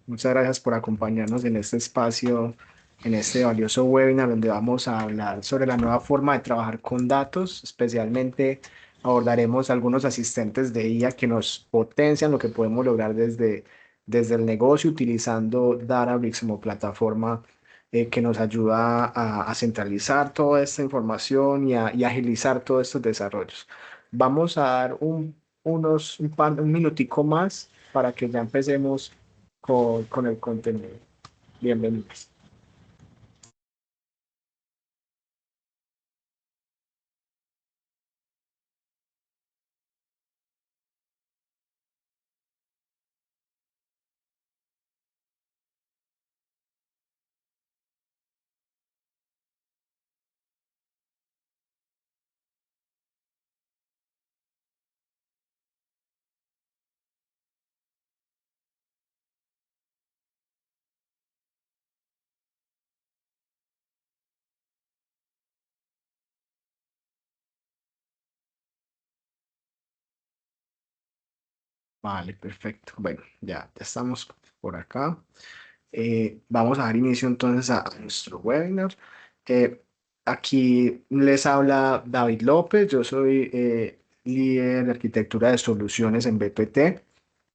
Muchas gracias por acompañarnos en este espacio, en este valioso webinar donde vamos a hablar sobre la nueva forma de trabajar con datos. Especialmente abordaremos algunos asistentes de IA que nos potencian lo que podemos lograr desde el negocio utilizando Databricks como plataforma que nos ayuda a centralizar toda esta información y agilizar todos estos desarrollos. Vamos a dar un minutico más para que ya empecemos con el contenido. Bienvenidos. Vale, perfecto. Bueno, ya estamos por acá. Vamos a dar inicio entonces a nuestro webinar. Eh, Aquí les habla David López. Yo soy líder de arquitectura de soluciones en BPT.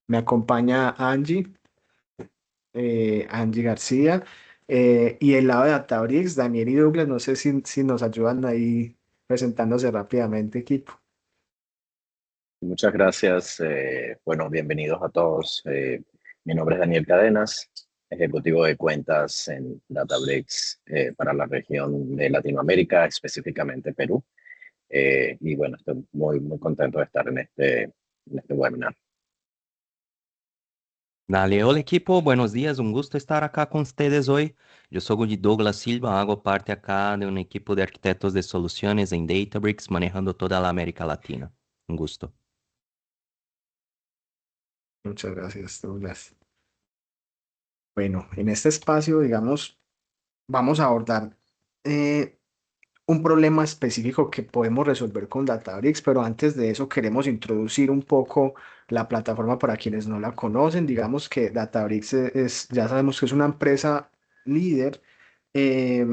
Me acompaña Angie García, y el lado de Databricks, Daniel y Douglas. No sé si nos ayudan ahí presentándose rápidamente, equipo. Muchas gracias. Bueno, bienvenidos a todos. Mi nombre es Daniel Cadenas, ejecutivo de cuentas en Databricks para la región de Latinoamérica, específicamente Perú. Y bueno, estoy muy contento de estar en este webinar. Dale, hola equipo, buenos días, un gusto estar acá con ustedes hoy. Yo soy Douglas Silva, hago parte acá de un equipo de arquitectos de soluciones en Databricks, manejando toda la América Latina. Un gusto. Muchas gracias, Douglas. Bueno, en este espacio, digamos, vamos a abordar eh, un problema específico que podemos resolver con Databricks, pero antes de eso queremos introducir un poco la plataforma para quienes no la conocen. Digamos que Databricks ya sabemos que es una empresa líder. eh,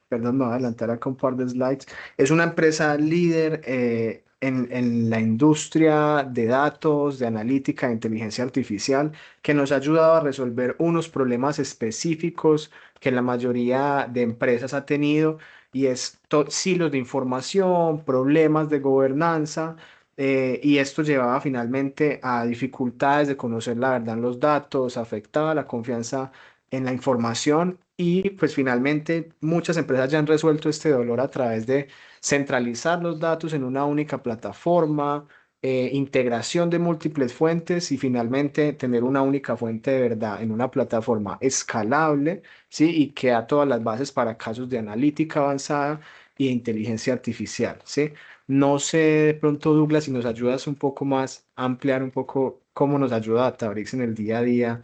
Perdón, me voy a adelantar acá un par de slides. Es una empresa líder en la industria de datos, de analítica, de inteligencia artificial, que nos ha ayudado a resolver unos problemas específicos que la mayoría de empresas ha tenido, y es silos de información, problemas de gobernanza, y esto llevaba finalmente a dificultades de conocer la verdad en los datos, afectaba la confianza en la información, y pues finalmente muchas empresas ya han resuelto este dolor a través de centralizar los datos en una única plataforma, integración de múltiples fuentes y finalmente tener una única fuente de verdad en una plataforma escalable, ¿sí? Y que da todas las bases para casos de analítica avanzada y de inteligencia artificial, ¿sí? No sé de pronto, Douglas, si nos ayudas un poco más a ampliar un poco cómo nos ayuda Databricks en el día a día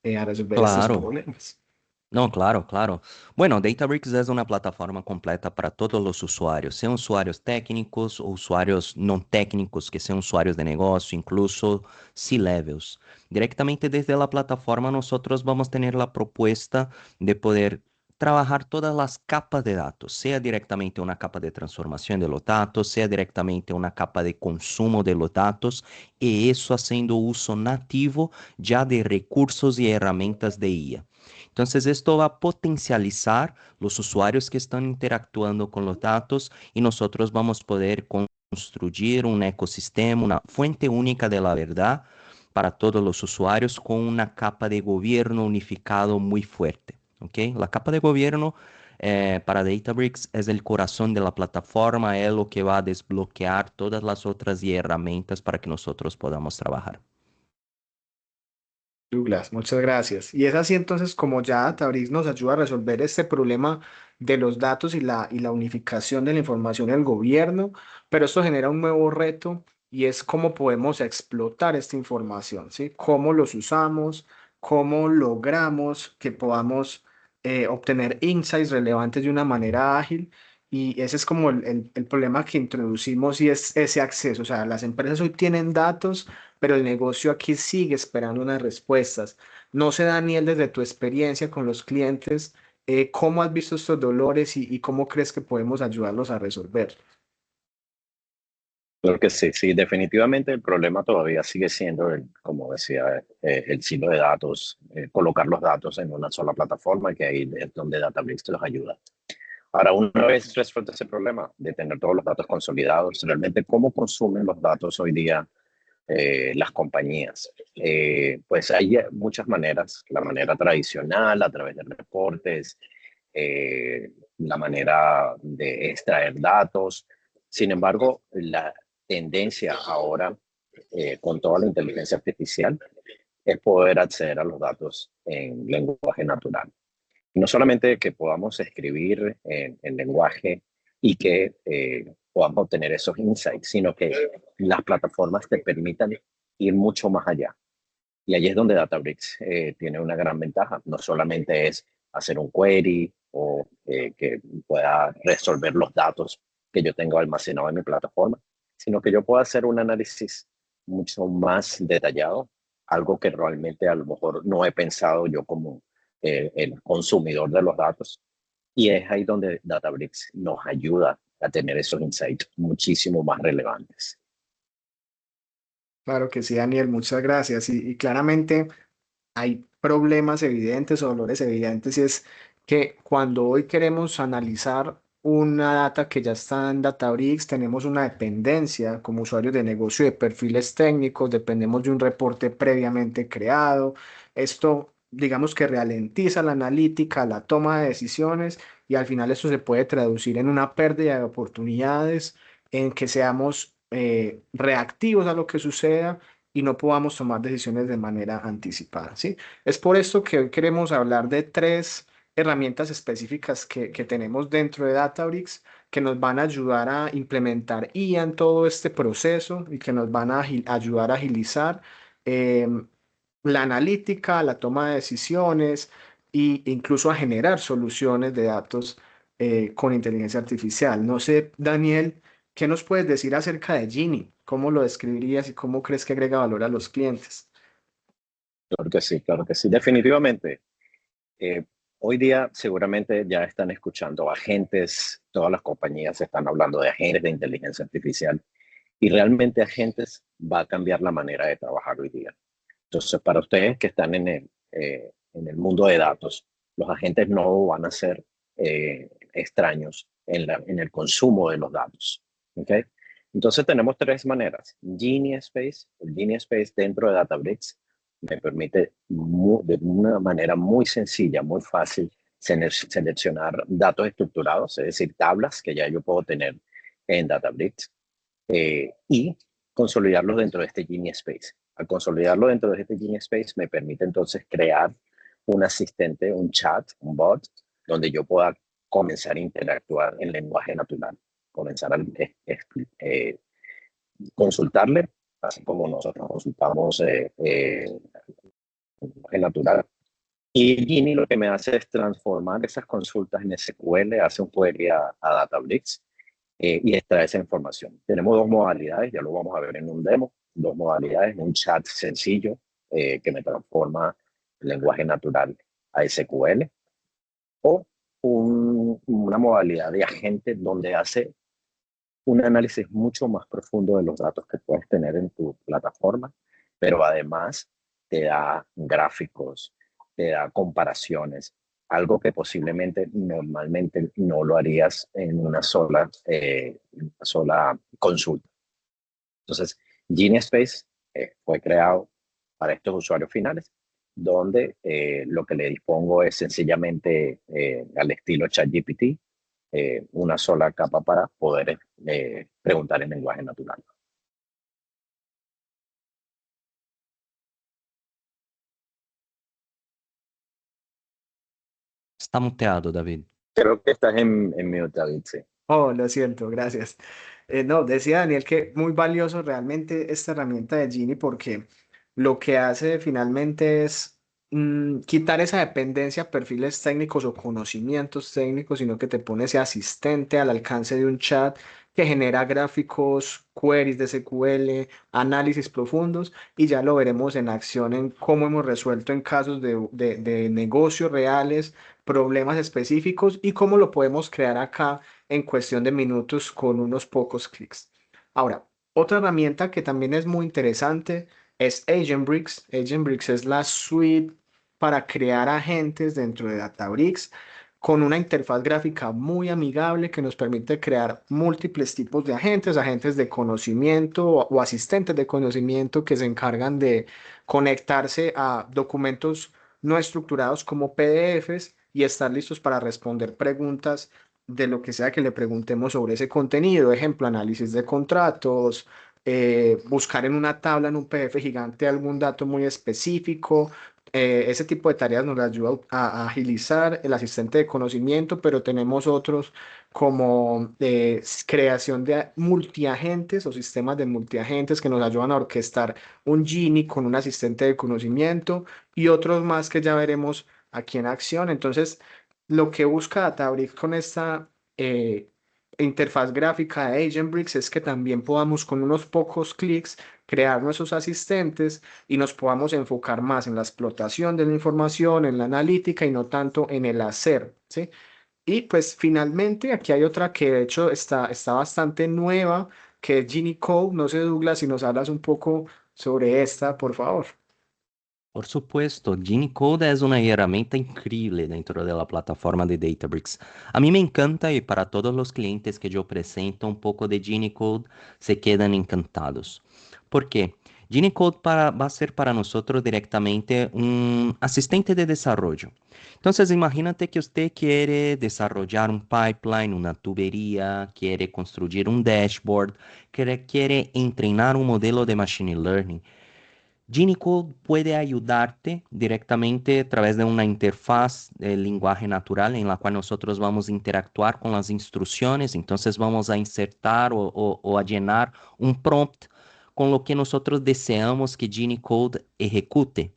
a resolver estos Claro. problemas. No, claro, claro. Bueno, Databricks es una plataforma completa para todos los usuarios, sean usuarios técnicos o usuarios no técnicos, que sean usuarios de negocio, incluso C-levels. Directamente desde la plataforma nosotros vamos a tener la propuesta de poder trabajar todas las capas de datos, sea directamente una capa de transformación de los datos, sea directamente una capa de consumo de los datos, y eso haciendo uso nativo ya de recursos y herramientas de IA. Entonces, esto va a potencializar los usuarios que están interactuando con los datos y nosotros vamos a poder construir un ecosistema, una fuente única de la verdad para todos los usuarios con una capa de gobierno unificado muy fuerte. ¿Ok? La capa de gobierno para Databricks es el corazón de la plataforma, es lo que va a desbloquear todas las otras herramientas para que nosotros podamos trabajar. Douglas, muchas gracias. Y es así entonces como ya Databricks nos ayuda a resolver este problema de los datos y la unificación de la información del gobierno, pero esto genera un nuevo reto, y es cómo podemos explotar esta información, ¿sí? Cómo los usamos, cómo logramos que podamos obtener insights relevantes de una manera ágil. Y ese es como el problema que introducimos, y es ese acceso. O sea, las empresas hoy tienen datos, pero el negocio aquí sigue esperando unas respuestas. No sé, Daniel, desde tu experiencia con los clientes, ¿cómo has visto estos dolores y cómo crees que podemos ayudarlos a resolver? Claro que sí, sí, definitivamente el problema todavía sigue siendo, como decía, el silo de datos, colocar los datos en una sola plataforma, que ahí es donde Databricks te los ayuda. Ahora, una vez resuelto ese problema de tener todos los datos consolidados, realmente cómo consumen los datos hoy día las compañías. Pues hay muchas maneras, la manera tradicional, a través de reportes, la manera de extraer datos. Sin embargo, la tendencia ahora, con toda la inteligencia artificial, es poder acceder a los datos en lenguaje natural. No solamente que podamos escribir en lenguaje y que podamos obtener esos insights, sino que las plataformas te permitan ir mucho más allá. Y ahí es donde Databricks tiene una gran ventaja. No solamente es hacer un query o que pueda resolver los datos que yo tengo almacenados en mi plataforma, sino que yo pueda hacer un análisis mucho más detallado, algo que realmente a lo mejor no he pensado yo como el consumidor de los datos. Y es ahí donde Databricks nos ayuda a tener esos insights muchísimo más relevantes. Claro que sí, Daniel, muchas gracias. Y claramente hay problemas evidentes o dolores evidentes y es que cuando hoy queremos analizar una data que ya está en Databricks, tenemos una dependencia como usuarios de negocio de perfiles técnicos, dependemos de un reporte previamente creado. Esto, digamos que ralentiza la analítica, la toma de decisiones y al final eso se puede traducir en una pérdida de oportunidades, en que seamos reactivos a lo que suceda y no podamos tomar decisiones de manera anticipada, ¿sí? Es por esto que hoy queremos hablar de tres herramientas específicas que tenemos dentro de Databricks que nos van a ayudar a implementar IA en todo este proceso y que nos van a ayudar a agilizar la analítica, la toma de decisiones e incluso a generar soluciones de datos con inteligencia artificial. No sé, Daniel, ¿qué nos puedes decir acerca de Gini? ¿Cómo lo describirías y cómo crees que agrega valor a los clientes? Claro que sí, claro que sí. Definitivamente. Eh, Hoy día seguramente ya están escuchando agentes, todas las compañías están hablando de agentes de inteligencia artificial y realmente agentes va a cambiar la manera de trabajar hoy día. Entonces, para ustedes que están en el mundo de datos, los agentes no van a ser extraños en el consumo de los datos. ¿Okay? Entonces, tenemos tres maneras. Genie Space, el Genie Space dentro de Databricks me permite de una manera muy sencilla, muy fácil, seleccionar datos estructurados, es decir, tablas que ya yo puedo tener en Databricks y consolidarlo dentro de este Genie Space. Al consolidarlo dentro de este Genie Space me permite entonces crear un asistente, un chat, un bot, donde yo pueda comenzar a interactuar en lenguaje natural, comenzar a consultarle, así como nosotros consultamos en lenguaje natural. Y Gini lo que me hace es transformar esas consultas en SQL, hace un query a Databricks y extrae esa información. Tenemos dos modalidades, ya lo vamos a ver en un demo, dos modalidades, un chat sencillo que me transforma el lenguaje natural a SQL o una modalidad de agente donde hace un análisis mucho más profundo de los datos que puedes tener en tu plataforma, pero además te da gráficos, te da comparaciones, algo que posiblemente normalmente no lo harías en una sola consulta. Entonces, GeniusSpace fue creado para estos usuarios finales, donde lo que le dispongo es sencillamente al estilo ChatGPT, una sola capa para poder preguntar en lenguaje natural. Está muteado, David. Creo que estás en mute, David, sí. Oh, lo siento, gracias. No, decía Daniel que muy valioso realmente esta herramienta de Gini porque lo que hace finalmente es quitar esa dependencia a perfiles técnicos o conocimientos técnicos, sino que te pone ese asistente al alcance de un chat que genera gráficos, queries de SQL, análisis profundos, y ya lo veremos en acción en cómo hemos resuelto en casos de negocios reales, problemas específicos y cómo lo podemos crear acá en cuestión de minutos con unos pocos clics. Ahora, otra herramienta que también es muy interesante es Agentbricks. Agentbricks es la suite para crear agentes dentro de Databricks con una interfaz gráfica muy amigable que nos permite crear múltiples tipos de agentes, agentes de conocimiento o asistentes de conocimiento que se encargan de conectarse a documentos no estructurados como PDFs y estar listos para responder preguntas de lo que sea que le preguntemos sobre ese contenido. Ejemplo, análisis de contratos, buscar en una tabla, en un PDF gigante, algún dato muy específico. Ese tipo de tareas nos ayuda a agilizar el asistente de conocimiento, pero tenemos otros como creación de multiagentes o sistemas de multiagentes que nos ayudan a orquestar un Gini con un asistente de conocimiento y otros más que ya veremos aquí en acción. Entonces, lo que busca Databricks con esta interfaz gráfica de Agentbricks es que también podamos con unos pocos clics crear nuestros asistentes y nos podamos enfocar más en la explotación de la información, en la analítica y no tanto en el hacer, ¿sí? Y pues finalmente aquí hay otra que de hecho está bastante nueva, que es Gini Code. No sé, Douglas, si nos hablas un poco sobre esta, por favor. Por supuesto, Genie Code es una herramienta increíble dentro de la plataforma de Databricks. A mí me encanta y para todos los clientes que yo presento un poco de Genie Code se quedan encantados. ¿Por qué? Genie Code va a ser para nosotros directamente un asistente de desarrollo. Entonces, imagínate que usted quiere desarrollar un pipeline, una tubería, quiere construir un dashboard, quiere entrenar un modelo de machine learning. Genie Code puede ayudarte directamente a través de una interfaz de lenguaje natural en la cual nosotros vamos a interactuar con las instrucciones, entonces vamos a insertar o a llenar un prompt con lo que nosotros deseamos que Genie Code ejecute.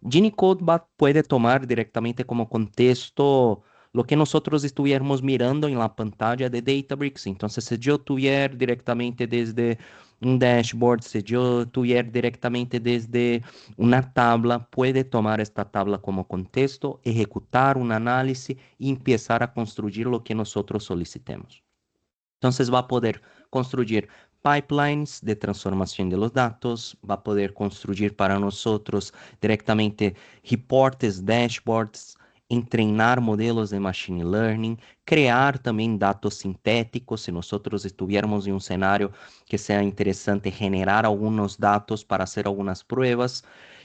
Genie Code puede tomar directamente como contexto lo que nosotros estuviéramos mirando en la pantalla de Databricks. Entonces, si yo tuviera directamente desde un dashboard, si yo tuviera directamente desde una tabla, puede tomar esta tabla como contexto, ejecutar un análisis y empezar a construir lo que nosotros solicitemos. Entonces va a poder construir pipelines de transformación de los datos, va a poder construir para nosotros directamente reportes, dashboards, entrenar modelos de machine learning, crear también datos sintéticos, si nosotros estuviéramos en un escenario que sea interesante generar algunos datos para hacer algunas pruebas.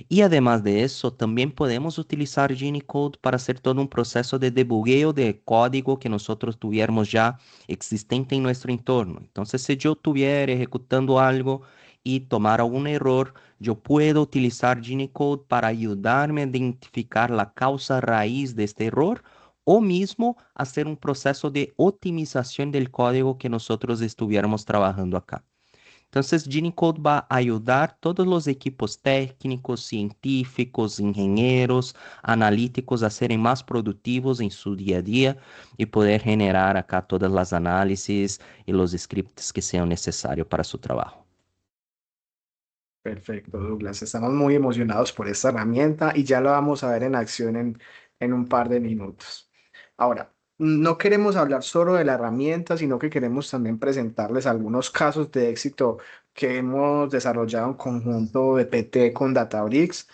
Y además de eso, también podemos utilizar Genie Code para hacer todo un proceso de debugueo de código que nosotros tuviéramos ya existente en nuestro entorno. Entonces, si yo estuviera ejecutando algo y tomar algún error, yo puedo utilizar Genie Code para ayudarme a identificar la causa raíz de este error o mismo hacer un proceso de optimización del código que nosotros estuviéramos trabajando acá. Entonces, Genie Code va a ayudar a todos los equipos técnicos, científicos, ingenieros, analíticos a serem más productivos en su día a día y poder generar acá todas las análisis y los scripts que sean necesarios para su trabajo. Perfecto, Douglas. Estamos muy emocionados por esta herramienta y ya la vamos a ver en acción en un par de minutos. Ahora, no queremos hablar solo de la herramienta, sino que queremos también presentarles algunos casos de éxito que hemos desarrollado en conjunto de PT con Databricks,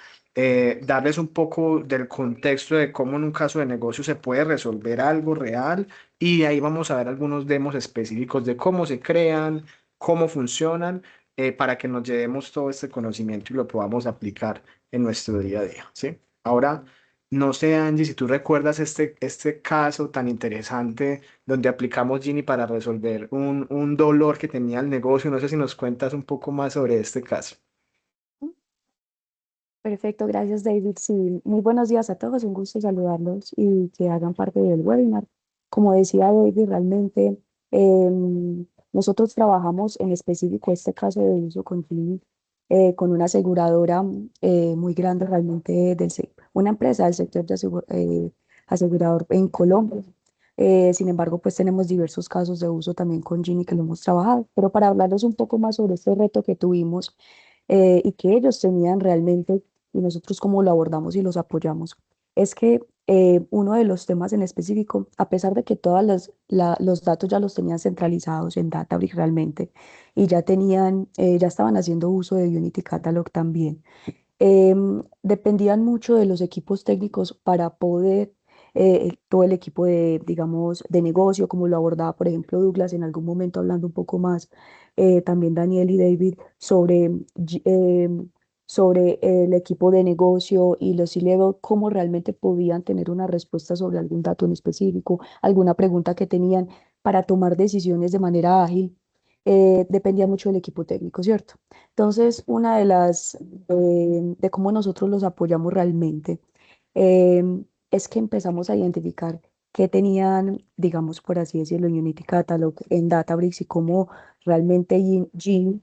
darles un poco del contexto de cómo en un caso de negocio se puede resolver algo real y ahí vamos a ver algunos demos específicos de cómo se crean, cómo funcionan para que nos llevemos todo este conocimiento y lo podamos aplicar en nuestro día a día, ¿sí? Ahora, no sé, Angie, si tú recuerdas este caso tan interesante donde aplicamos Gini para resolver un dolor que tenía el negocio. No sé si nos cuentas un poco más sobre este caso. Perfecto, gracias David. Sí, muy buenos días a todos, un gusto saludarlos y que hagan parte del webinar. Como decía David, realmente nosotros trabajamos en específico este caso de uso continuo con una aseguradora muy grande realmente una empresa del sector de asegurador en Colombia. Sin embargo, pues tenemos diversos casos de uso también con Gini que lo hemos trabajado. Pero para hablarles un poco más sobre este reto que tuvimos y que ellos tenían realmente y nosotros cómo lo abordamos y los apoyamos, es que uno de los temas en específico, a pesar de que todos los datos ya los tenían centralizados en Databricks realmente y ya tenían, ya estaban haciendo uso de Unity Catalog también, dependían mucho de los equipos técnicos para poder, todo el equipo de, digamos, de negocio, como lo abordaba, por ejemplo, Douglas en algún momento hablando un poco más, también Daniel y David, sobre el equipo de negocio y los C-level, cómo realmente podían tener una respuesta sobre algún dato en específico, alguna pregunta que tenían para tomar decisiones de manera ágil. Dependía mucho del equipo técnico, ¿cierto? Entonces, una de cómo nosotros los apoyamos realmente es que empezamos a identificar qué tenían, digamos, por así decirlo, en Unity Catalog, en Databricks y cómo realmente Gene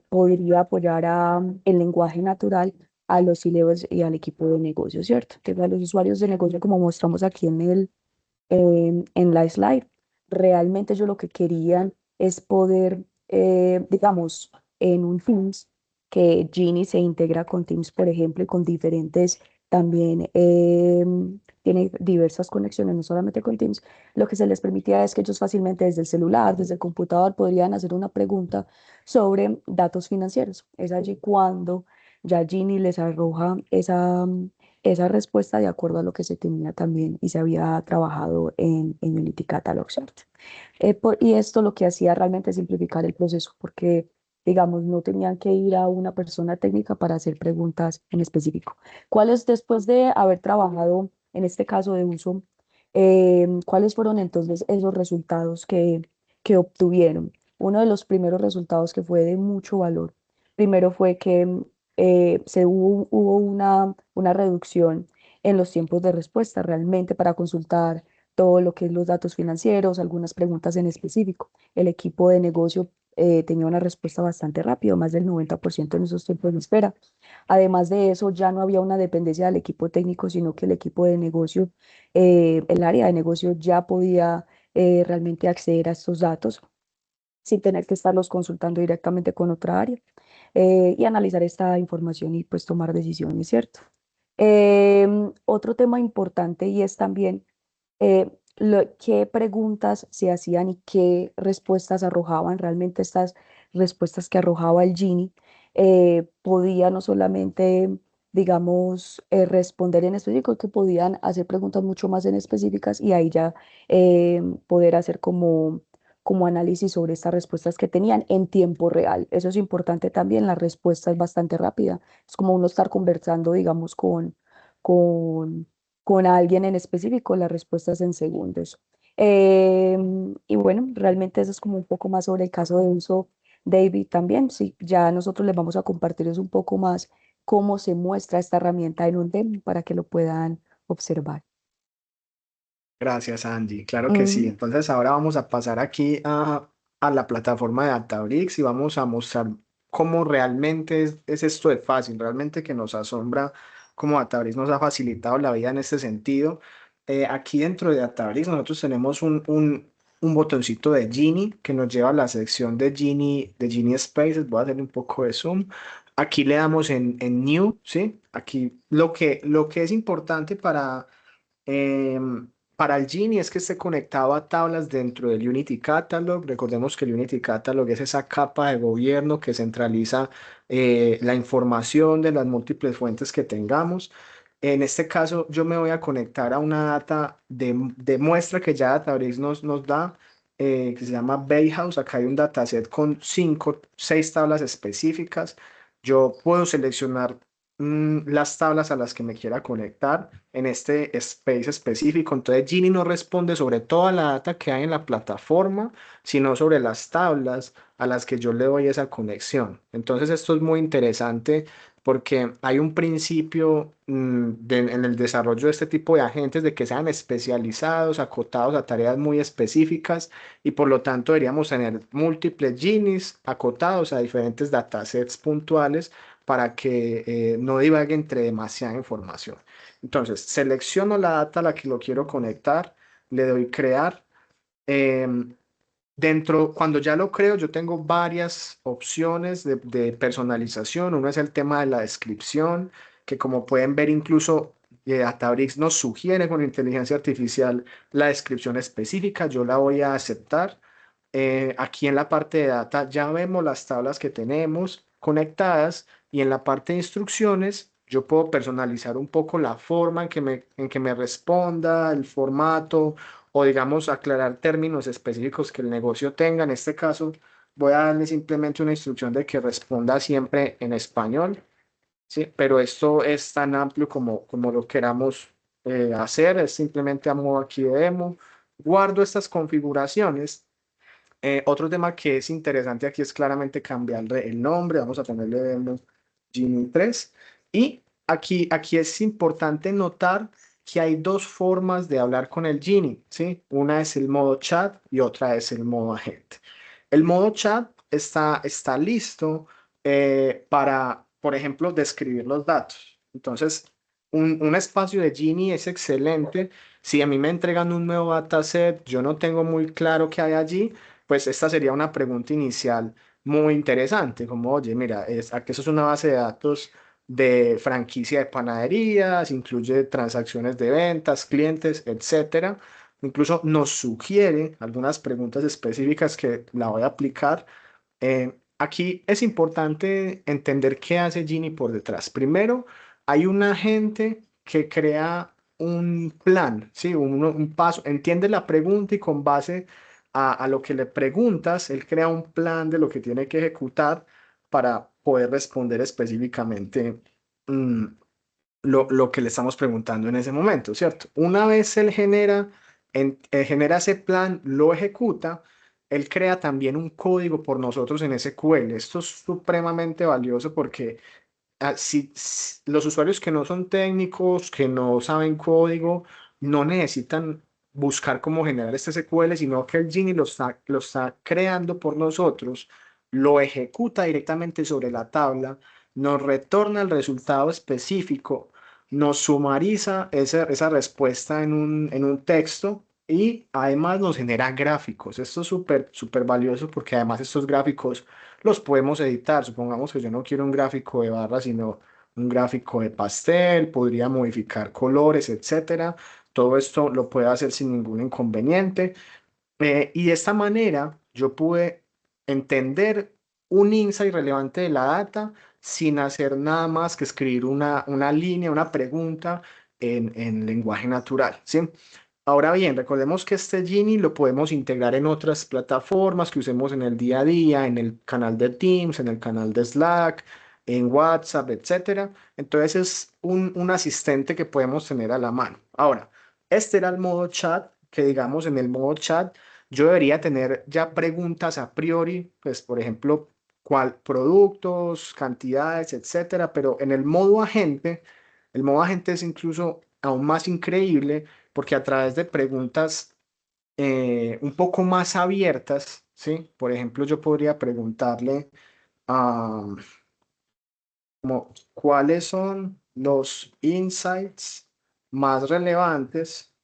podría apoyar el lenguaje natural a los C-levels y al equipo de negocio, ¿cierto? Entonces, a los usuarios de negocio, como mostramos aquí en la slide. Realmente yo lo que querían es poder, digamos, en un Teams, que Gini se integra con Teams, por ejemplo, y con diferentes, también tiene diversas conexiones, no solamente con Teams, lo que se les permitía es que ellos fácilmente desde el celular, desde el computador, podrían hacer una pregunta sobre datos financieros. Es allí cuando ya Gini les arroja esa respuesta de acuerdo a lo que se tenía también y se había trabajado en Unity Catalog, ¿cierto? Y esto lo que hacía realmente es simplificar el proceso, porque, digamos, no tenían que ir a una persona técnica para hacer preguntas en específico. ¿Cuáles, después de haber trabajado en este caso de uso, cuáles fueron entonces esos resultados que obtuvieron? Uno de los primeros resultados que fue de mucho valor, primero fue que hubo una reducción en los tiempos de respuesta realmente para consultar todo lo que es los datos financieros, algunas preguntas en específico. El equipo de negocio tenía una respuesta bastante rápida, más del 90% en esos tiempos de espera. Además de eso, ya no había una dependencia del equipo técnico, sino que el equipo de negocio, el área de negocio ya podía realmente acceder a estos datos sin tener que estarlos consultando directamente con otra área y analizar esta información y pues tomar decisiones, ¿cierto? Otro tema importante y es también qué preguntas se hacían y qué respuestas arrojaban. Realmente estas respuestas que arrojaba el Gini podía no solamente, digamos, responder en específico, que podían hacer preguntas mucho más en específicas y ahí ya poder hacer como análisis sobre estas respuestas que tenían en tiempo real. Eso es importante también, la respuesta es bastante rápida. Es como uno estar conversando, digamos, con, con alguien en específico, las respuestas en segundos. Y bueno, realmente eso es como un poco más sobre el caso de uso, David, también. Sí, ya nosotros les vamos a compartirles un poco más cómo se muestra esta herramienta en un demo para que lo puedan observar. Gracias, Angie. Claro que sí. Mm, Entonces ahora vamos a pasar aquí a la plataforma de Databricks y vamos a mostrar cómo realmente es esto de fácil, realmente que nos asombra cómo Databricks nos ha facilitado la vida en este sentido. Aquí dentro de Databricks nosotros tenemos un botoncito de Genie que nos lleva a la sección de Genie Spaces. Voy a hacer un poco de zoom. Aquí le damos en New, ¿sí? Aquí lo que es importante para el Genie es que esté conectado a tablas dentro del Unity Catalog. Recordemos que el Unity Catalog es esa capa de gobierno que centraliza la información de las múltiples fuentes que tengamos. En este caso, yo me voy a conectar a una data de muestra que ya Databricks nos da, que se llama Bayhouse. Acá hay un dataset con 6 tablas específicas. Yo puedo seleccionar las tablas a las que me quiera conectar en este space específico. Entonces, Gini no responde sobre toda la data que hay en la plataforma, sino sobre las tablas a las que yo le doy esa conexión. Entonces, esto es muy interesante porque hay un principio en el desarrollo de este tipo de agentes de que sean especializados, acotados a tareas muy específicas y por lo tanto deberíamos tener múltiples Ginis acotados a diferentes datasets puntuales para que no divague entre demasiada información. Entonces, selecciono la data a la que lo quiero conectar, le doy crear. Em, Cuando ya lo creo, yo tengo varias opciones de personalización. Uno es el tema de la descripción, que como pueden ver, incluso Databricks nos sugiere con inteligencia artificial la descripción específica. Yo la voy a aceptar. Aquí en la parte de data ya vemos las tablas que tenemos conectadas y en la parte de instrucciones yo puedo personalizar un poco la forma en que me responda, el formato o digamos aclarar términos específicos que el negocio tenga. En este caso voy a darle simplemente una instrucción de que responda siempre en español, ¿sí? Pero esto es tan amplio como lo queramos hacer, es simplemente a modo aquí de demo. Guardo estas configuraciones. Otro tema que es interesante aquí es claramente cambiarle el nombre. Vamos a ponerle Demo Genie 3. Y aquí es importante notar que hay dos formas de hablar con el Genie, ¿sí? Una es el modo chat y otra es el modo agente. El modo chat está listo para, por ejemplo, describir los datos. Entonces, un espacio de Genie es excelente. Si a mí me entregan un nuevo dataset, yo no tengo muy claro qué hay allí, pues esta sería una pregunta inicial muy interesante, como, oye, mira, aquí eso es una base de datos de franquicia de panaderías, incluye transacciones de ventas, clientes, etcétera. Incluso nos sugiere algunas preguntas específicas que la voy a aplicar. Aquí es importante entender qué hace Gini por detrás. Primero, hay un agente que crea un plan, ¿sí? Un paso, entiende la pregunta y con base a lo que le preguntas, él crea un plan de lo que tiene que ejecutar para poder responder específicamente mm, lo que le estamos preguntando en ese momento, ¿cierto? Una vez él genera ese plan, lo ejecuta, él crea también un código por nosotros en SQL. Esto es supremamente valioso porque si los usuarios que no son técnicos, que no saben código, no necesitan buscar cómo generar este SQL, sino que el Genie lo está creando por nosotros, lo ejecuta directamente sobre la tabla, nos retorna el resultado específico, nos sumariza esa respuesta en un texto y además nos genera gráficos. Esto es súper, súper valioso porque además estos gráficos los podemos editar. Supongamos que yo no quiero un gráfico de barra, sino un gráfico de pastel, podría modificar colores, etcétera. Todo esto lo puedo hacer sin ningún inconveniente. Y de esta manera yo pude entender un insight relevante de la data sin hacer nada más que escribir una línea, una pregunta en lenguaje natural, ¿sí? Ahora bien, recordemos que este Genie lo podemos integrar en otras plataformas que usemos en el día a día, en el canal de Teams, en el canal de Slack, en WhatsApp, etcétera. Entonces es un asistente que podemos tener a la mano. Ahora, este era el modo chat, que digamos en el modo chat yo debería tener ya preguntas a priori, pues por ejemplo, productos, cantidades, etcétera, pero en el modo agente es incluso aún más increíble porque a través de preguntas un poco más abiertas, ¿sí? Por ejemplo, yo podría preguntarle como, ¿cuáles son los insights más relevantes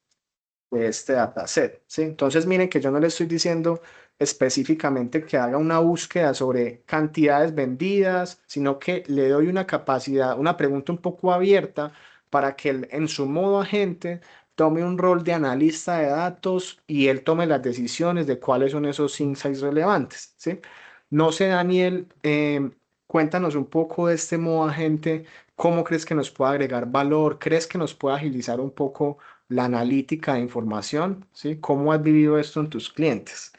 de este dataset? ¿Sí? Entonces, miren que yo no le estoy diciendo específicamente que haga una búsqueda sobre cantidades vendidas, sino que le doy una capacidad, una pregunta un poco abierta para que él, en su modo agente, tome un rol de analista de datos y él tome las decisiones de cuáles son esos insights relevantes, ¿sí? No sé, Daniel, cuéntanos un poco de este modo agente. ¿Cómo crees que nos puede agregar valor? ¿Crees que nos puede agilizar un poco la analítica de información? ¿Sí? ¿Cómo has vivido esto en tus clientes?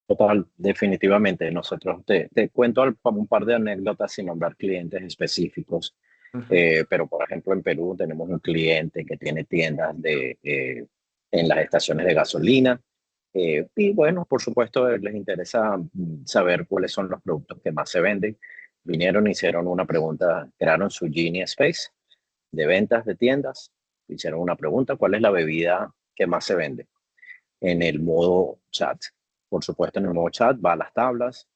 Total, definitivamente. Nosotros te cuento un par de anécdotas sin nombrar clientes específicos. Ujú. Pero, por ejemplo, en Perú tenemos un cliente que tiene tiendas en las estaciones de gasolina. Y bueno, por supuesto, les interesa saber cuáles son los productos que más se venden. Vinieron, hicieron una pregunta, crearon su Genie Space de ventas de tiendas. Hicieron una pregunta, ¿cuál es la bebida que más se vende? En el modo chat. Por supuesto, en el modo chat va a las tablas,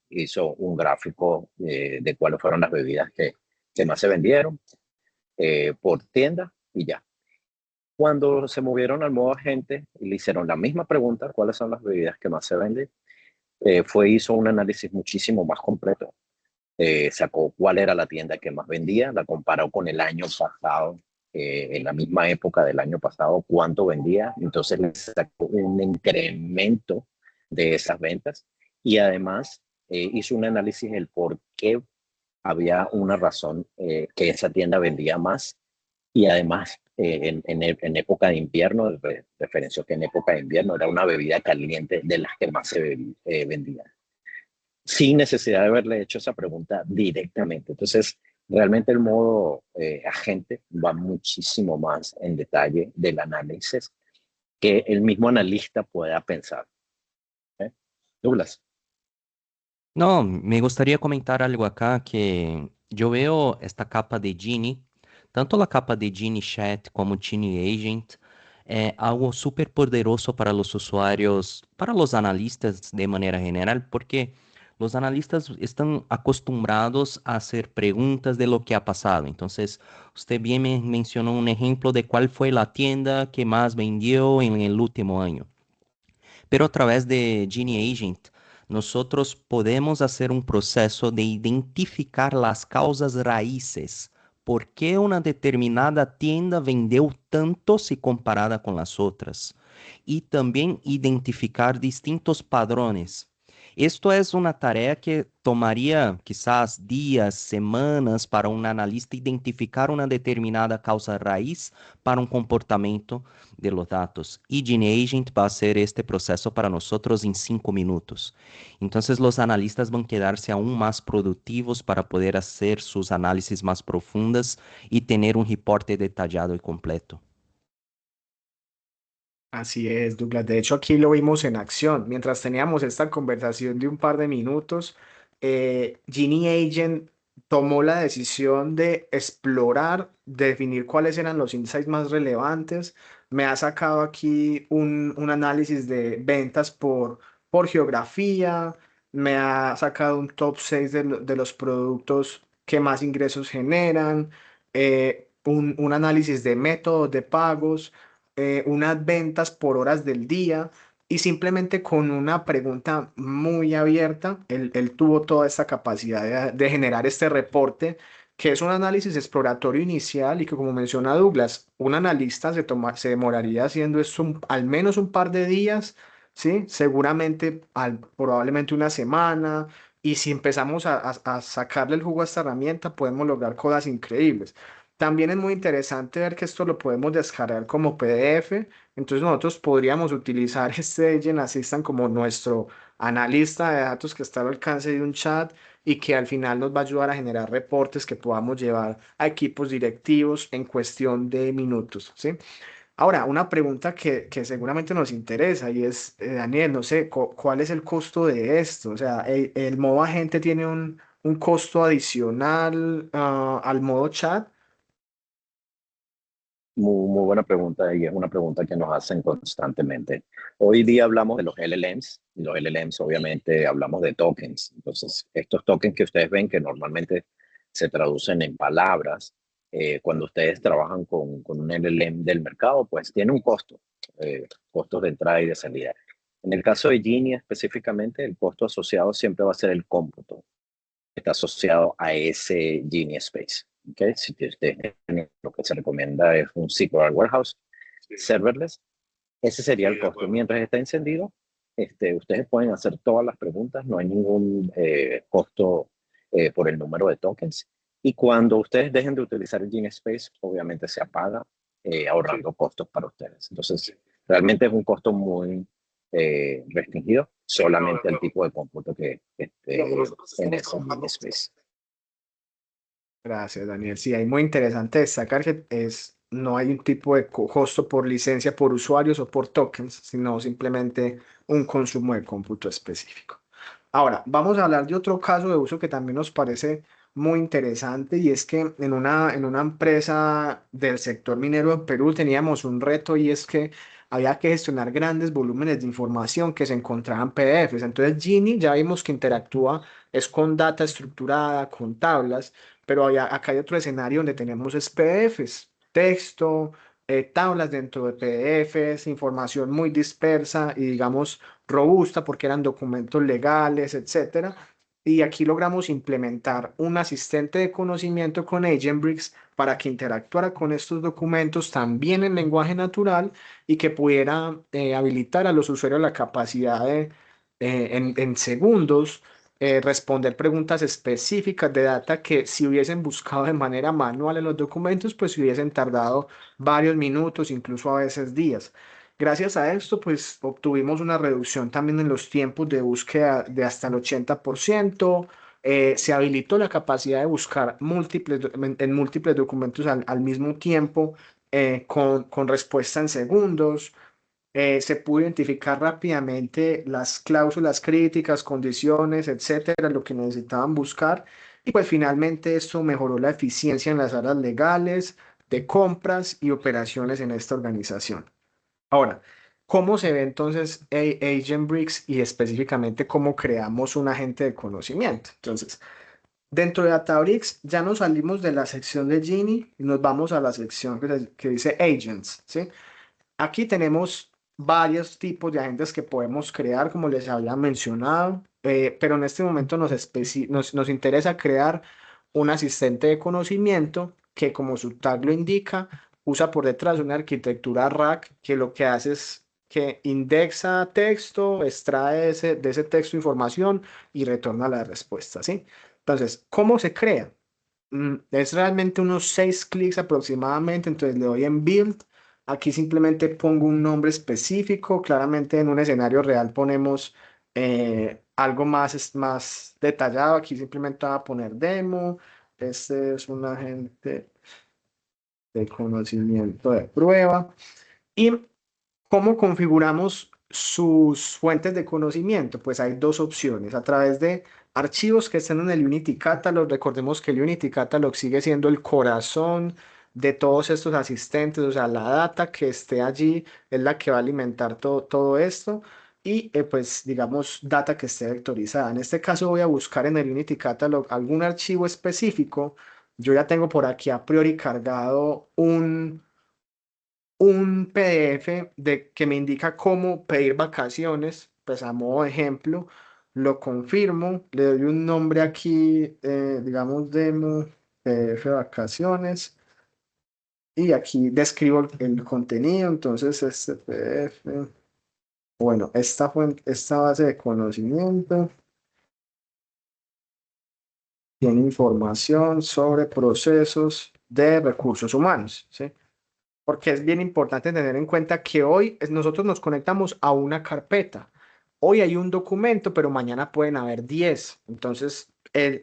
hizo un gráfico de cuáles fueron las bebidas que más se vendieron. por tienda y ya. Cuando se movieron al modo agente y le hicieron la misma pregunta, ¿cuáles son las bebidas que más se venden? Hizo un análisis muchísimo más completo. Sacó cuál era la tienda que más vendía, la comparó con el año pasado, en la misma época del año pasado, cuánto vendía, entonces le sacó un incremento de esas ventas y además hizo un análisis del por qué había una razón que esa tienda vendía más y además en época de invierno, referenció que en época de invierno era una bebida caliente de las que más se vendía sin necesidad de haberle hecho esa pregunta directamente. Entonces, realmente el modo agente va muchísimo más en detalle del análisis que el mismo analista pueda pensar. ¿Eh? Douglas. No, me gustaría comentar algo acá que yo veo esta capa de Genie, tanto la capa de Genie Chat como Genie Agent, algo súper poderoso para los usuarios, para los analistas de manera general, porque los analistas están acostumbrados a hacer preguntas de lo que ha pasado. Entonces, usted bien me mencionó un ejemplo de cuál fue la tienda que más vendió en el último año. Pero a través de Genie Agent, nosotros podemos hacer un proceso de identificar las causas raíces. ¿Por qué una determinada tienda vendeu tanto si comparada con las otras? Y también identificar distintos padrones. Esto es una tarea que tomaría quizás días, semanas para un analista identificar una determinada causa raíz para un comportamiento de los datos. Y Genie Agent va a hacer este proceso para nosotros en 5 minutos. Entonces los analistas van a quedarse aún más productivos para poder hacer sus análisis más profundas y tener un reporte detallado y completo. Así es, Douglas. De hecho, aquí lo vimos en acción. Mientras teníamos esta conversación de un par de minutos, Genie Agent tomó la decisión de explorar, definir cuáles eran los insights más relevantes. Me ha sacado aquí un análisis de ventas por geografía, me ha sacado un top 6 de los productos que más ingresos generan, un análisis de métodos de pagos, unas ventas por horas del día y simplemente con una pregunta muy abierta, él tuvo toda esta capacidad de generar este reporte, que es un análisis exploratorio inicial y que como menciona Douglas, un analista se demoraría haciendo esto al menos un par de días, ¿sí? Seguramente probablemente una semana. Y si empezamos a sacarle el jugo a esta herramienta, podemos lograr cosas increíbles. También es muy interesante ver que esto lo podemos descargar como PDF. Entonces nosotros podríamos utilizar este Agent Assistant como nuestro analista de datos que está al alcance de un chat y que al final nos va a ayudar a generar reportes que podamos llevar a equipos directivos en cuestión de minutos, ¿sí? Ahora, una pregunta que seguramente nos interesa y es, Daniel, no sé, ¿cuál es el costo de esto? O sea, ¿el modo agente tiene un costo adicional al modo chat? Muy buena pregunta y es una pregunta que nos hacen constantemente. Hoy día hablamos de los LLMs y los LLMs obviamente hablamos de tokens. Entonces, estos tokens que ustedes ven que normalmente se traducen en palabras, cuando ustedes trabajan con un LLM del mercado, pues tiene un costo, costos de entrada y de salida. En el caso de Genie específicamente, el costo asociado siempre va a ser el cómputo. Está asociado a ese Genie Space. ¿Okay? Si ustedes lo que se recomienda es un SQL Warehouse serverless, ese sería el costo. Mientras está encendido, ustedes pueden hacer todas las preguntas, no hay ningún costo por el número de tokens. Y cuando ustedes dejen de utilizar el Genie Space, obviamente se apaga, ahorrando costos para ustedes. Entonces, realmente es un costo muy restringido, solamente el tipo de cómputo que esté en ese Genie Space. Gracias, Daniel. Sí, hay muy interesante destacar que no hay un tipo de costo por licencia por usuarios o por tokens, sino simplemente un consumo de cómputo específico. Ahora, vamos a hablar de otro caso de uso que también nos parece muy interesante y es que en una empresa del sector minero en Perú teníamos un reto y es que había que gestionar grandes volúmenes de información que se encontraban en PDFs. Entonces, Gini ya vimos que interactúa es con data estructurada, con tablas, pero acá hay otro escenario donde tenemos es PDFs, texto, tablas dentro de PDFs, información muy dispersa y digamos robusta porque eran documentos legales, etcétera. Y aquí logramos implementar un asistente de conocimiento con Agentbricks para que interactuara con estos documentos también en lenguaje natural y que pudiera habilitar a los usuarios la capacidad de, en segundos, responder preguntas específicas de data que si hubiesen buscado de manera manual en los documentos, pues hubiesen tardado varios minutos, incluso a veces días. Gracias a esto, pues obtuvimos una reducción también en los tiempos de búsqueda de hasta el 80%. Se habilitó la capacidad de buscar en múltiples documentos al mismo tiempo, con respuesta en segundos. Se pudo identificar rápidamente las cláusulas críticas, condiciones, etcétera, lo que necesitaban buscar. Y pues finalmente esto mejoró la eficiencia en las áreas legales, de compras y operaciones en esta organización. Ahora, ¿cómo se ve entonces Agentbricks y específicamente cómo creamos un agente de conocimiento? Entonces, dentro de Databricks ya nos salimos de la sección de Genie y nos vamos a la sección que dice Agents, ¿sí? Aquí tenemos varios tipos de agentes que podemos crear, como les había mencionado, pero en este momento nos interesa crear un asistente de conocimiento que, como su tag lo indica, usa por detrás una arquitectura RAG que lo que hace es que indexa texto, extrae de ese texto información y retorna la respuesta, ¿sí? Entonces, ¿cómo se crea? Es realmente unos 6 clics aproximadamente, entonces le doy en Build. Aquí simplemente pongo un nombre específico, claramente en un escenario real ponemos algo más detallado, aquí simplemente voy a poner demo, este es un agente de conocimiento de prueba. ¿Y cómo configuramos sus fuentes de conocimiento? Pues hay dos opciones, a través de archivos que estén en el Unity Catalog. Recordemos que el Unity Catalog sigue siendo el corazón de todos estos asistentes, o sea, la data que esté allí es la que va a alimentar todo esto y pues digamos data que esté vectorizada. En este caso voy a buscar en el Unity Catalog algún archivo específico. Yo ya tengo por aquí a priori cargado un PDF que me indica cómo pedir vacaciones, pues a modo de ejemplo, lo confirmo, le doy un nombre aquí, digamos demo PDF vacaciones, y aquí describo el contenido. Entonces este PDF, bueno, esta base de conocimiento tiene información sobre procesos de recursos humanos, ¿sí? Porque es bien importante tener en cuenta que hoy nosotros nos conectamos a una carpeta. Hoy hay un documento, pero mañana pueden haber 10. Entonces,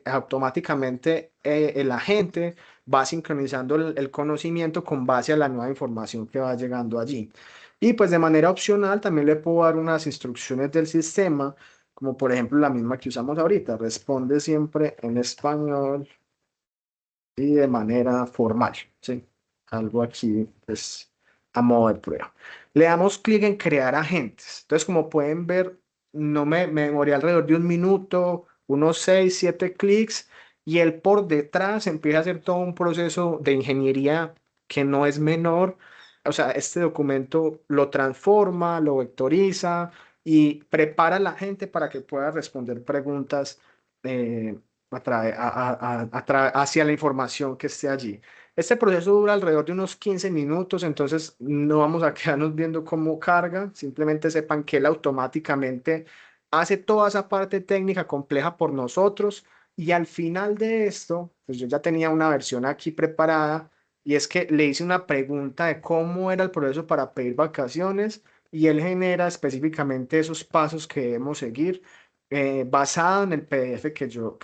automáticamente el agente va sincronizando el conocimiento con base a la nueva información que va llegando allí. Y pues de manera opcional también le puedo dar unas instrucciones del sistema, como por ejemplo la misma que usamos ahorita. Responde siempre en español y de manera formal, ¿sí? Algo aquí, pues, a modo de prueba. Le damos clic en crear agentes. Entonces, como pueden ver, no me demoré alrededor de un minuto, unos 6, 7 clics, y él por detrás empieza a hacer todo un proceso de ingeniería que no es menor. O sea, este documento lo transforma, lo vectoriza y prepara a la gente para que pueda responder preguntas eh, hacia la información que esté allí. Este proceso dura alrededor de unos 15 minutos, entonces no vamos a quedarnos viendo cómo carga, simplemente sepan que él automáticamente hace toda esa parte técnica compleja por nosotros y al final de esto, pues yo ya tenía una versión aquí preparada y es que le hice una pregunta de cómo era el proceso para pedir vacaciones y él genera específicamente esos pasos que debemos seguir, basado en el PDF que yo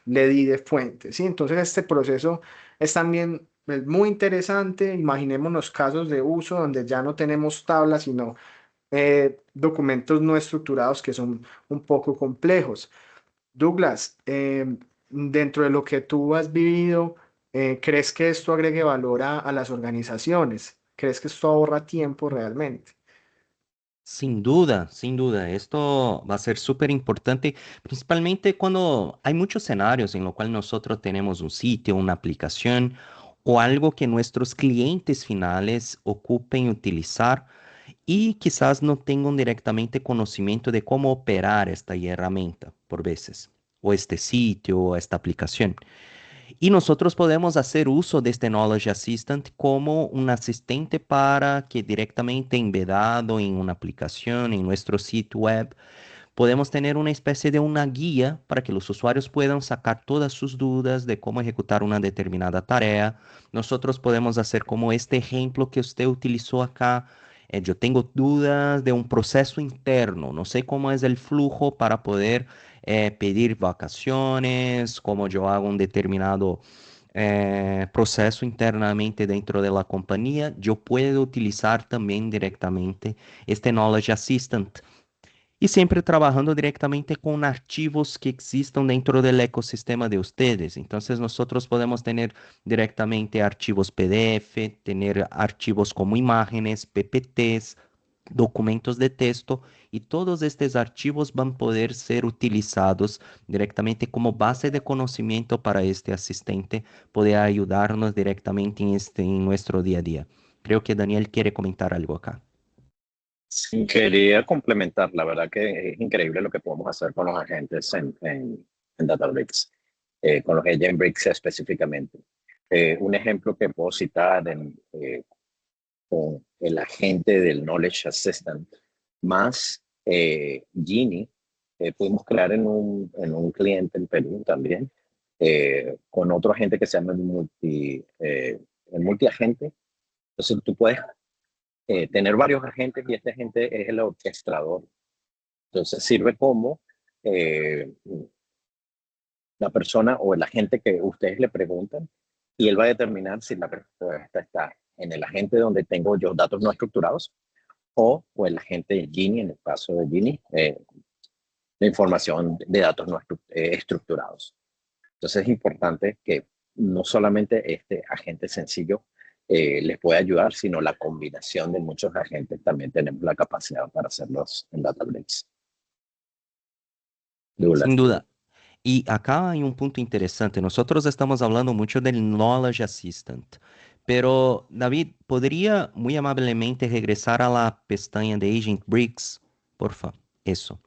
le di de fuente, ¿sí? Entonces este proceso es también muy interesante. Imaginémonos casos de uso donde ya no tenemos tablas, sino documentos no estructurados que son un poco complejos. Douglas, dentro de lo que tú has vivido, ¿crees que esto agregue valor a las organizaciones? ¿Crees que esto ahorra tiempo realmente? Sin duda, esto va a ser súper importante, principalmente cuando hay muchos escenarios en los cuales nosotros tenemos un sitio, una aplicación o algo que nuestros clientes finales ocupen utilizar y quizás no tengan directamente conocimiento de cómo operar esta herramienta por veces, o este sitio, o esta aplicación. Y nosotros podemos hacer uso de este Knowledge Assistant como un asistente para que directamente embedado en una aplicación, en nuestro sitio web, podemos tener una especie de una guía para que los usuarios puedan sacar todas sus dudas de cómo ejecutar una determinada tarea. Nosotros podemos hacer como este ejemplo que usted utilizó acá. Yo tengo dudas de un proceso interno, no sé cómo es el flujo para poder pedir vacaciones, cómo yo hago un determinado proceso internamente dentro de la compañía. Yo puedo utilizar también directamente este Knowledge Assistant y siempre trabajando directamente con archivos que existan dentro del ecosistema de ustedes. Entonces nosotros podemos tener directamente archivos PDF, tener archivos como imágenes, PPTs, documentos de texto y todos estos archivos van a poder ser utilizados directamente como base de conocimiento para este asistente, poder ayudarnos directamente en nuestro día a día. Creo que Daniel quiere comentar algo acá. Sí, quería complementar, la verdad que es increíble lo que podemos hacer con los agentes en Databricks, con los Agent Bricks específicamente. Un ejemplo que puedo citar con el agente del Knowledge Assistant más Genie, pudimos crear en un cliente en Perú también, con otro agente que se llama el multiagente. Entonces tú puedes tener varios agentes y este agente es el orquestador. Entonces sirve como eh, la persona o el agente que ustedes le preguntan y él va a determinar si la respuesta está en el agente donde tengo yo datos no estructurados o el agente de Gini, en el caso de Gini, la información de datos no estructurados. Entonces es importante que no solamente este agente sencillo les puede ayudar, sino la combinación de muchos agentes también tenemos la capacidad para hacerlos en Databricks. Sin Douglas. duda. Y acá hay un punto interesante. Nosotros estamos hablando mucho del Knowledge Assistant, pero David, ¿podría muy amablemente regresar a la pestaña de Agent Bricks? Porfa, eso.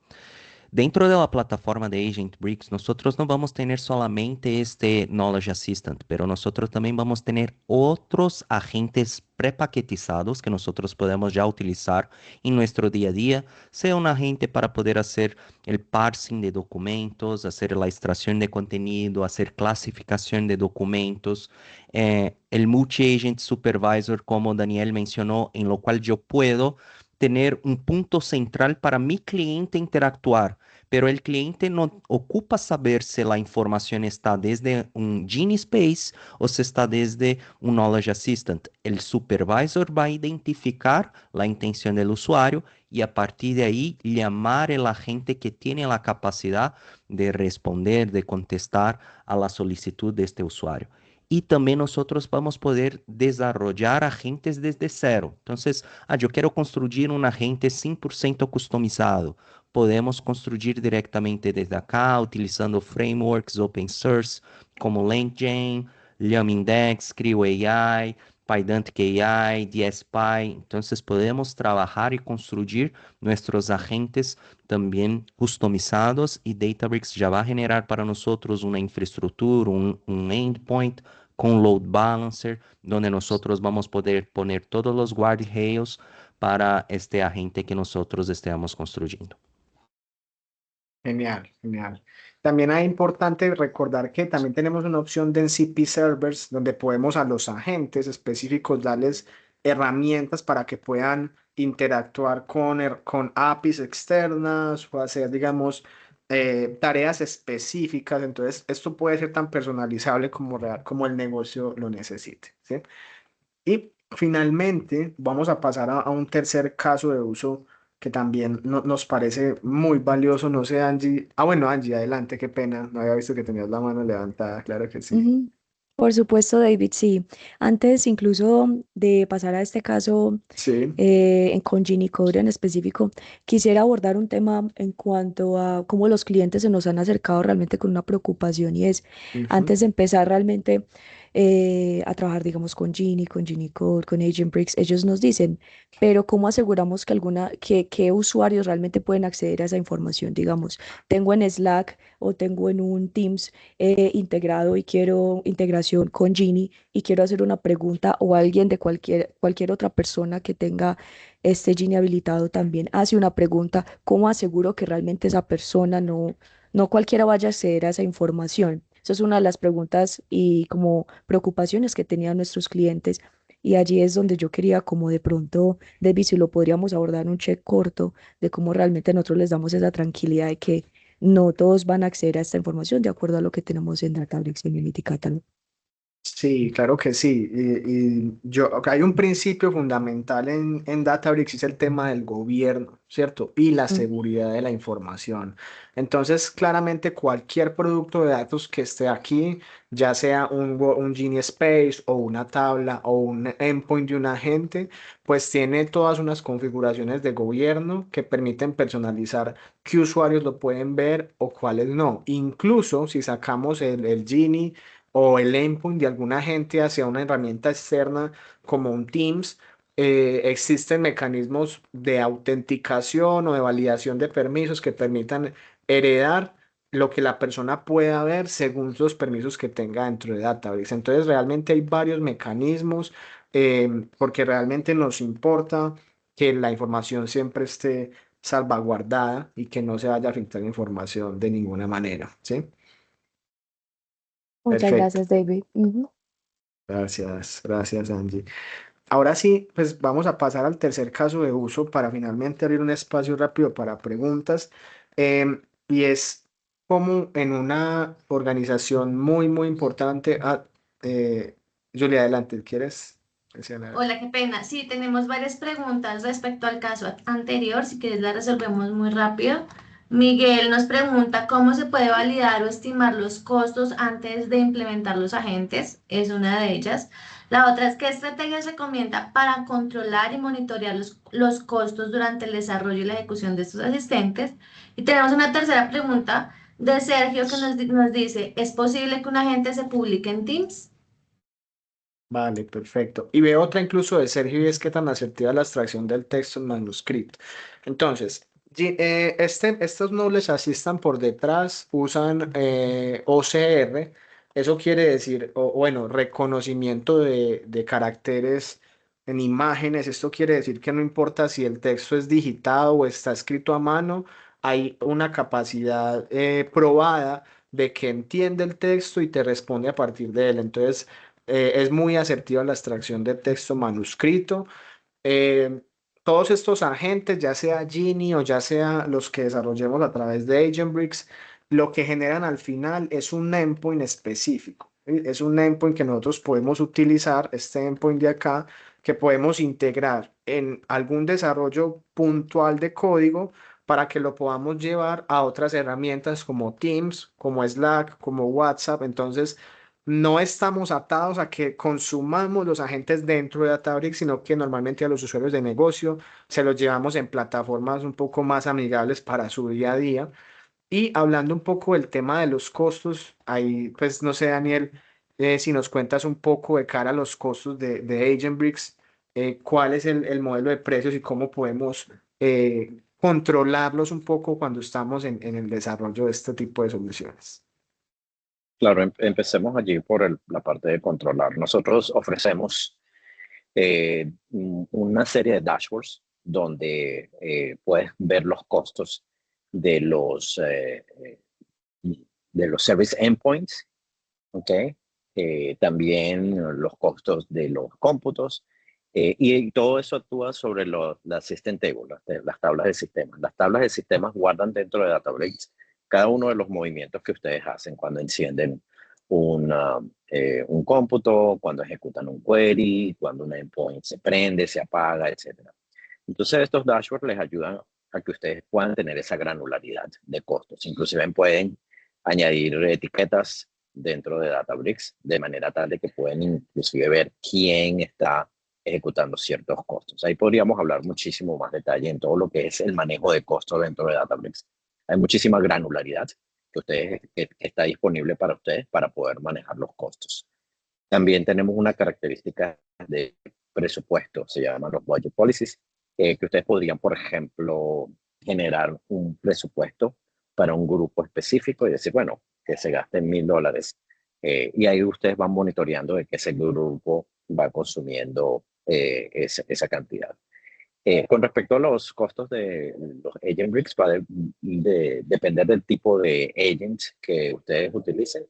Dentro de la plataforma de Agent Bricks, nosotros no vamos a tener solamente este Knowledge Assistant, pero nosotros también vamos a tener otros agentes prepaquetizados que nosotros podemos ya utilizar en nuestro día a día, sea un agente para poder hacer el parsing de documentos, hacer la extracción de contenido, hacer clasificación de documentos, el Multi-Agent Supervisor, como Daniel mencionó, en lo cual yo puedo tener un punto central para mi cliente interactuar, pero el cliente no ocupa saber si la información está desde un Genie Space o si está desde un Knowledge Assistant. El supervisor va a identificar la intención del usuario y a partir de ahí llamar el agente que tiene la capacidad de responder, de contestar a la solicitud de este usuario. Y también nosotros vamos a poder desarrollar agentes desde cero. Entonces, yo quiero construir un agente 100% customizado. Podemos construir directamente desde acá, utilizando frameworks open source como LangChain, LaminDex, Creo AI, Pydantic AI, DSPy. Entonces podemos trabajar y construir nuestros agentes también customizados y Databricks ya va a generar para nosotros una infraestructura, un endpoint con load balancer, donde nosotros vamos a poder poner todos los guardrails para este agente que nosotros estemos construyendo. Genial, genial. También es importante recordar que también tenemos una opción de NCP Servers donde podemos a los agentes específicos darles herramientas para que puedan interactuar con APIs externas o hacer, digamos, tareas específicas. Entonces, esto puede ser tan personalizable como real, como el negocio lo necesite, ¿sí? Y finalmente vamos a pasar a un tercer caso de uso que también nos parece muy valioso. No sé, Angie. Ah, bueno, Angie, adelante, qué pena. No había visto que tenías la mano levantada, claro que sí. Ujú. Por supuesto, David, sí. Antes incluso de pasar a este caso Sí. con Gini Code en específico, quisiera abordar un tema en cuanto a cómo los clientes se nos han acercado realmente con una preocupación y es, Ujú. antes de empezar realmente a trabajar, digamos, con Gini Code, con Agentbricks, ellos nos dicen, pero ¿cómo aseguramos que que usuarios realmente pueden acceder a esa información? Digamos, tengo en Slack o tengo en un Teams integrado y quiero integración con Gini y quiero hacer una pregunta o alguien de cualquier otra persona que tenga este Gini habilitado también hace una pregunta, ¿cómo aseguro que realmente esa persona no cualquiera vaya a acceder a esa información? Esa es una de las preguntas y como preocupaciones que tenían nuestros clientes. Y allí es donde yo quería como de pronto, David, si lo podríamos abordar un check corto de cómo realmente nosotros les damos esa tranquilidad de que no todos van a acceder a esta información de acuerdo a lo que tenemos en Databricks y en Unity Catalog. Sí, claro que sí. Hay un principio fundamental en Databricks, es el tema del gobierno, ¿cierto? Y la Mm. seguridad de la información. Entonces, claramente cualquier producto de datos que esté aquí, ya sea un Genie Space o una tabla o un endpoint de un agente, pues tiene todas unas configuraciones de gobierno que permiten personalizar qué usuarios lo pueden ver o cuáles no. Incluso si sacamos el Genie o el endpoint de alguna gente hacia una herramienta externa como un Teams, existen mecanismos de autenticación o de validación de permisos que permitan heredar lo que la persona pueda ver según los permisos que tenga dentro de Databricks. Entonces, realmente hay varios mecanismos porque realmente nos importa que la información siempre esté salvaguardada y que no se vaya a filtrar información de ninguna manera, ¿sí? Muchas Perfecto. gracias, David. Ujú. Gracias, gracias Angie. Ahora sí, pues vamos a pasar al tercer caso de uso para finalmente abrir un espacio rápido para preguntas. Y es como en una organización muy, muy importante. Julia, adelante, ¿quieres mencionar? Hola, qué pena. Sí, tenemos varias preguntas respecto al caso anterior. Si quieres, las resolvemos muy rápido. Miguel nos pregunta cómo se puede validar o estimar los costos antes de implementar los agentes. Es una de ellas. La otra es qué estrategias recomienda para controlar y monitorear los costos durante el desarrollo y la ejecución de estos asistentes. Y tenemos una tercera pregunta de Sergio que nos dice, ¿es posible que un agente se publique en Teams? Vale, perfecto. Y veo otra incluso de Sergio y es que tan asertiva la extracción del texto en manuscrito. Entonces, estos nobles asistan por detrás, usan OCR, eso quiere decir, bueno, reconocimiento de caracteres en imágenes. Esto quiere decir que no importa si el texto es digitado o está escrito a mano, hay una capacidad probada de que entiende el texto y te responde a partir de él. Entonces, es muy asertiva la extracción de texto manuscrito. Eh, Todos estos agentes, ya sea Genie o ya sea los que desarrollemos a través de Agentbricks, lo que generan al final es un endpoint específico. ¿Sí? Es un endpoint que nosotros podemos utilizar, este endpoint de acá, que podemos integrar en algún desarrollo puntual de código para que lo podamos llevar a otras herramientas como Teams, como Slack, como WhatsApp. Entonces, no estamos atados a que consumamos los agentes dentro de Databricks, sino que normalmente a los usuarios de negocio se los llevamos en plataformas un poco más amigables para su día a día. Y hablando un poco del tema de los costos, ahí pues no sé, Daniel, si nos cuentas un poco de cara a los costos de Agentbricks, cuál es el modelo de precios y cómo podemos controlarlos un poco cuando estamos en el desarrollo de este tipo de soluciones. Claro, empecemos allí por la parte de controlar. Nosotros ofrecemos una serie de dashboards donde puedes ver los costos de de los service endpoints, ¿ok? También los costos de los cómputos y todo eso actúa sobre la System Table, las tablas de sistemas. Las tablas de sistemas guardan dentro de Databricks cada uno de los movimientos que ustedes hacen cuando encienden un cómputo, cuando ejecutan un query, cuando un endpoint se prende, se apaga, etc. Entonces estos dashboards les ayudan a que ustedes puedan tener esa granularidad de costos. Inclusive pueden añadir etiquetas dentro de Databricks, de manera tal de que pueden inclusive ver quién está ejecutando ciertos costos. Ahí podríamos hablar muchísimo más detalle en todo lo que es el manejo de costos dentro de Databricks. Hay muchísima granularidad que está disponible para ustedes para poder manejar los costos. También tenemos una característica de presupuesto, se llaman los budget policies, que ustedes podrían, por ejemplo, generar un presupuesto para un grupo específico y decir, bueno, que se gasten $1,000. Y ahí ustedes van monitoreando de que ese grupo va consumiendo esa cantidad. Con respecto a los costos de los agent bricks, va a depender del tipo de agents que ustedes utilicen,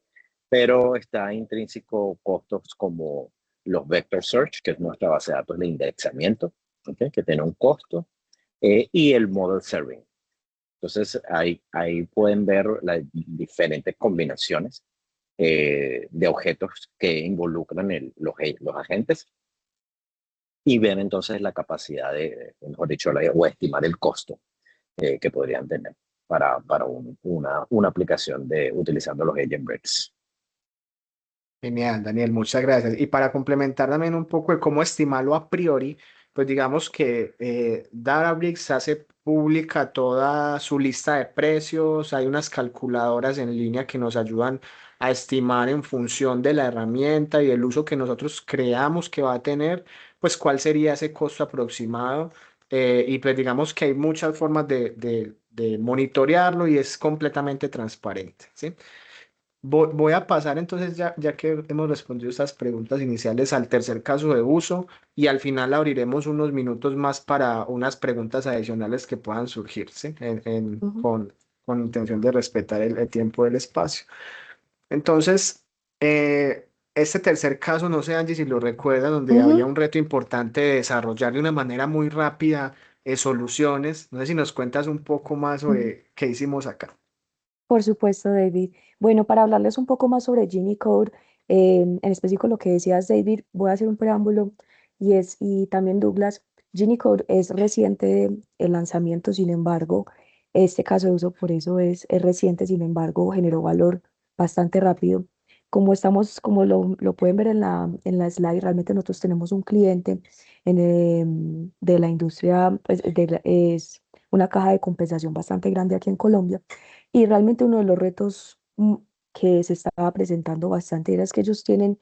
pero está intrínseco costos como los vector search, que es nuestra base de datos de indexamiento, ¿okay? Que tiene un costo, y el model serving. Entonces, ahí pueden ver las diferentes combinaciones de objetos que involucran los agentes y ver entonces la capacidad mejor dicho, o estimar el costo que podrían tener para una aplicación utilizando los agent breaks. Genial, Daniel, muchas gracias. Y para complementar también un poco de cómo estimarlo a priori, pues digamos que Databricks hace pública toda su lista de precios, hay unas calculadoras en línea que nos ayudan a estimar en función de la herramienta y el uso que nosotros creamos que va a tener, pues cuál sería ese costo aproximado. Y pues digamos que hay muchas formas de monitorearlo y es completamente transparente, ¿sí? Voy a pasar entonces, ya que hemos respondido estas preguntas iniciales, al tercer caso de uso y al final abriremos unos minutos más para unas preguntas adicionales que puedan surgir, ¿sí? Ujú, Con intención de respetar el tiempo del espacio. Entonces, este tercer caso, no sé, Angie, si lo recuerda, donde había ujú. un reto importante de desarrollar de una manera muy rápida soluciones. No sé si nos cuentas un poco más Ujú. sobre qué hicimos acá. Por supuesto, David. Bueno, para hablarles un poco más sobre Gini Code, en específico lo que decías, David, voy a hacer un preámbulo y también Douglas, Gini Code es reciente el lanzamiento, sin embargo, este caso de uso por eso es reciente, sin embargo, generó valor bastante rápido. Como lo pueden ver en la slide, realmente nosotros tenemos un cliente de la industria, pues, es una caja de compensación bastante grande aquí en Colombia. Y realmente uno de los retos que se estaba presentando bastante era es que ellos tienen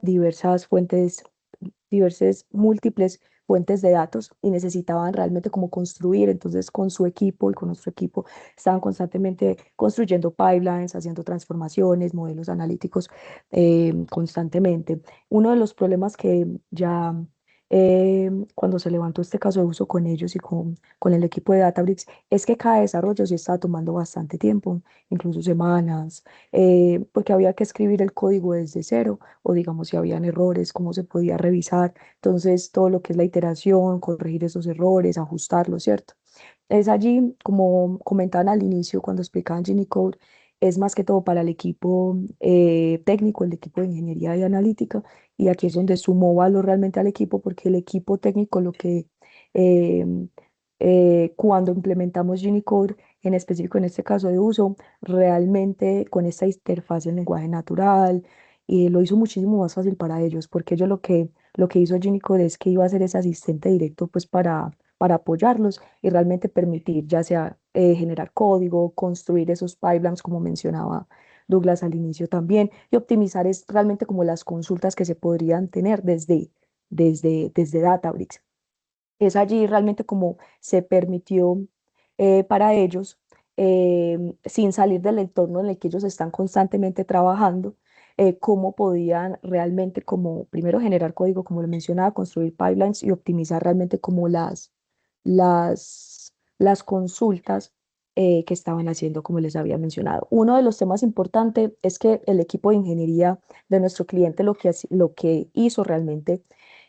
diversas fuentes, diversas múltiples fuentes de datos y necesitaban realmente como construir. Entonces, con su equipo y con nuestro equipo estaban constantemente construyendo pipelines, haciendo transformaciones, modelos analíticos constantemente. Uno de los problemas que ya cuando se levantó este caso de uso con ellos y con el equipo de Databricks es que cada desarrollo sí estaba tomando bastante tiempo, incluso semanas, porque había que escribir el código desde cero o digamos si habían errores, cómo se podía revisar. Entonces, todo lo que es la iteración, corregir esos errores, ajustarlos, ¿cierto? Es allí, como comentaban al inicio cuando explicaban Gini Code, es más que todo para el equipo técnico, el equipo de ingeniería y analítica, y aquí es donde sumó valor realmente al equipo, porque el equipo técnico eh, cuando implementamos Gini Code, en específico en este caso de uso, realmente con esta interfaz en lenguaje natural, y lo hizo muchísimo más fácil para ellos, porque ellos lo que hizo Gini Code es que iba a ser ese asistente directo pues para apoyarlos y realmente permitir ya sea generar código, construir esos pipelines como mencionaba Douglas al inicio también y optimizar es realmente como las consultas que se podrían tener desde Databricks. Es allí realmente como se permitió para ellos, sin salir del entorno en el que ellos están constantemente trabajando, cómo podían realmente como primero generar código, como lo mencionaba, construir pipelines y optimizar realmente como las consultas que estaban haciendo, como les había mencionado. Uno de los temas importantes es que el equipo de ingeniería de nuestro cliente lo que hizo realmente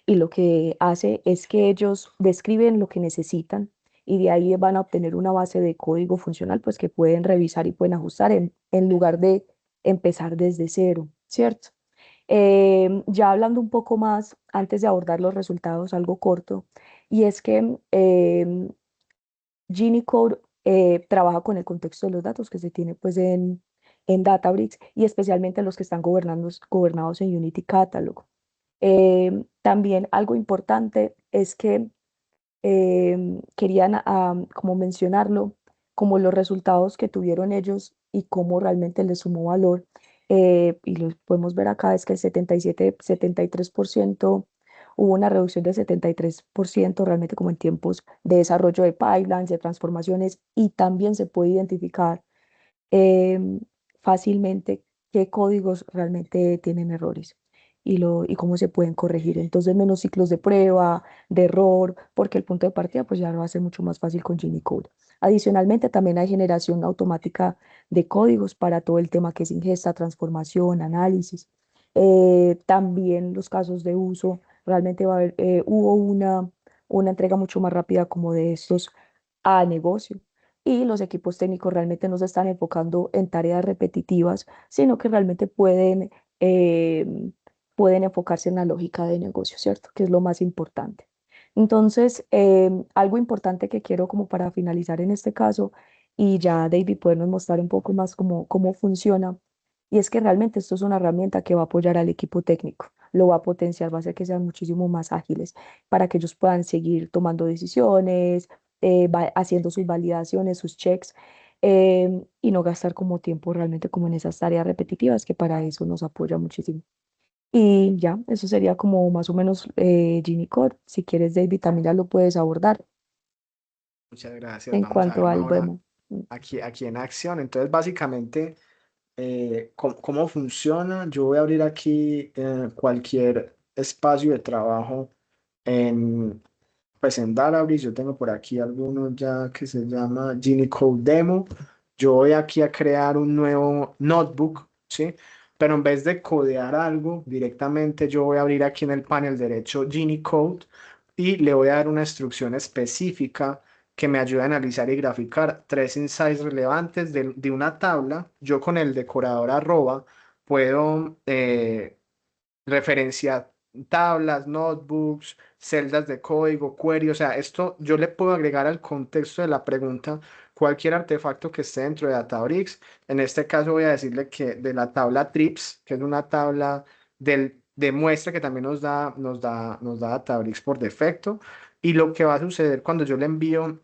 y lo que hace es que ellos describen lo que necesitan y de ahí van a obtener una base de código funcional pues que pueden revisar y pueden ajustar en lugar de empezar desde cero, ¿cierto? Ya hablando un poco más, antes de abordar los resultados, algo corto, y es que Gini Code trabaja con el contexto de los datos que se tiene pues en Databricks y especialmente los que están gobernados en Unity Catalog. También algo importante es que querían como mencionarlo, como los resultados que tuvieron ellos y cómo realmente les sumó valor. Y lo podemos ver acá, es que el 73% hubo una reducción del 73% realmente como en tiempos de desarrollo de pipelines, de transformaciones, y también se puede identificar em, fácilmente qué códigos realmente tienen errores y cómo se pueden corregir. Entonces, menos ciclos de prueba, de error, porque el punto de partida pues ya lo hace mucho más fácil con Gini Code. Adicionalmente, también hay generación automática de códigos para todo el tema que es ingesta, transformación, análisis. También los casos de uso, realmente hubo una entrega mucho más rápida como de estos a negocio y los equipos técnicos realmente no se están enfocando en tareas repetitivas, sino que realmente pueden enfocarse en la lógica de negocio, ¿cierto? Que es lo más importante. Entonces, algo importante que quiero como para finalizar en este caso, y ya David podernos mostrar un poco más cómo funciona, y es que realmente esto es una herramienta que va a apoyar al equipo técnico, lo va a potenciar, va a hacer que sean muchísimo más ágiles para que ellos puedan seguir tomando decisiones, haciendo sus validaciones, sus checks, y no gastar como tiempo realmente como en esas tareas repetitivas que para eso nos apoya muchísimo. Y ya, eso sería como más o menos Gini Code. Si quieres, David, también ya lo puedes abordar Muchas gracias. en Vamos a cuanto verlo al ahora demo. aquí en acción. Entonces, básicamente, ¿cómo funciona? Yo voy a abrir aquí cualquier espacio de trabajo en, pues en Databricks. Yo tengo por aquí algunos ya que se llama Gini Code Demo. Yo voy aquí a crear un nuevo notebook, ¿sí? Pero en vez de codear algo directamente, yo voy a abrir aquí en el panel derecho Gini Code y le voy a dar una instrucción específica que me ayude a analizar y graficar tres insights relevantes de una tabla. Yo con el decorador arroba puedo referenciar tablas, notebooks, celdas de código, query. O sea, esto yo le puedo agregar al contexto de la pregunta cualquier artefacto que esté dentro de Databricks. En este caso voy a decirle que de la tabla trips, que es una tabla de muestra que también nos da Databricks por defecto. Y lo que va a suceder cuando yo le envío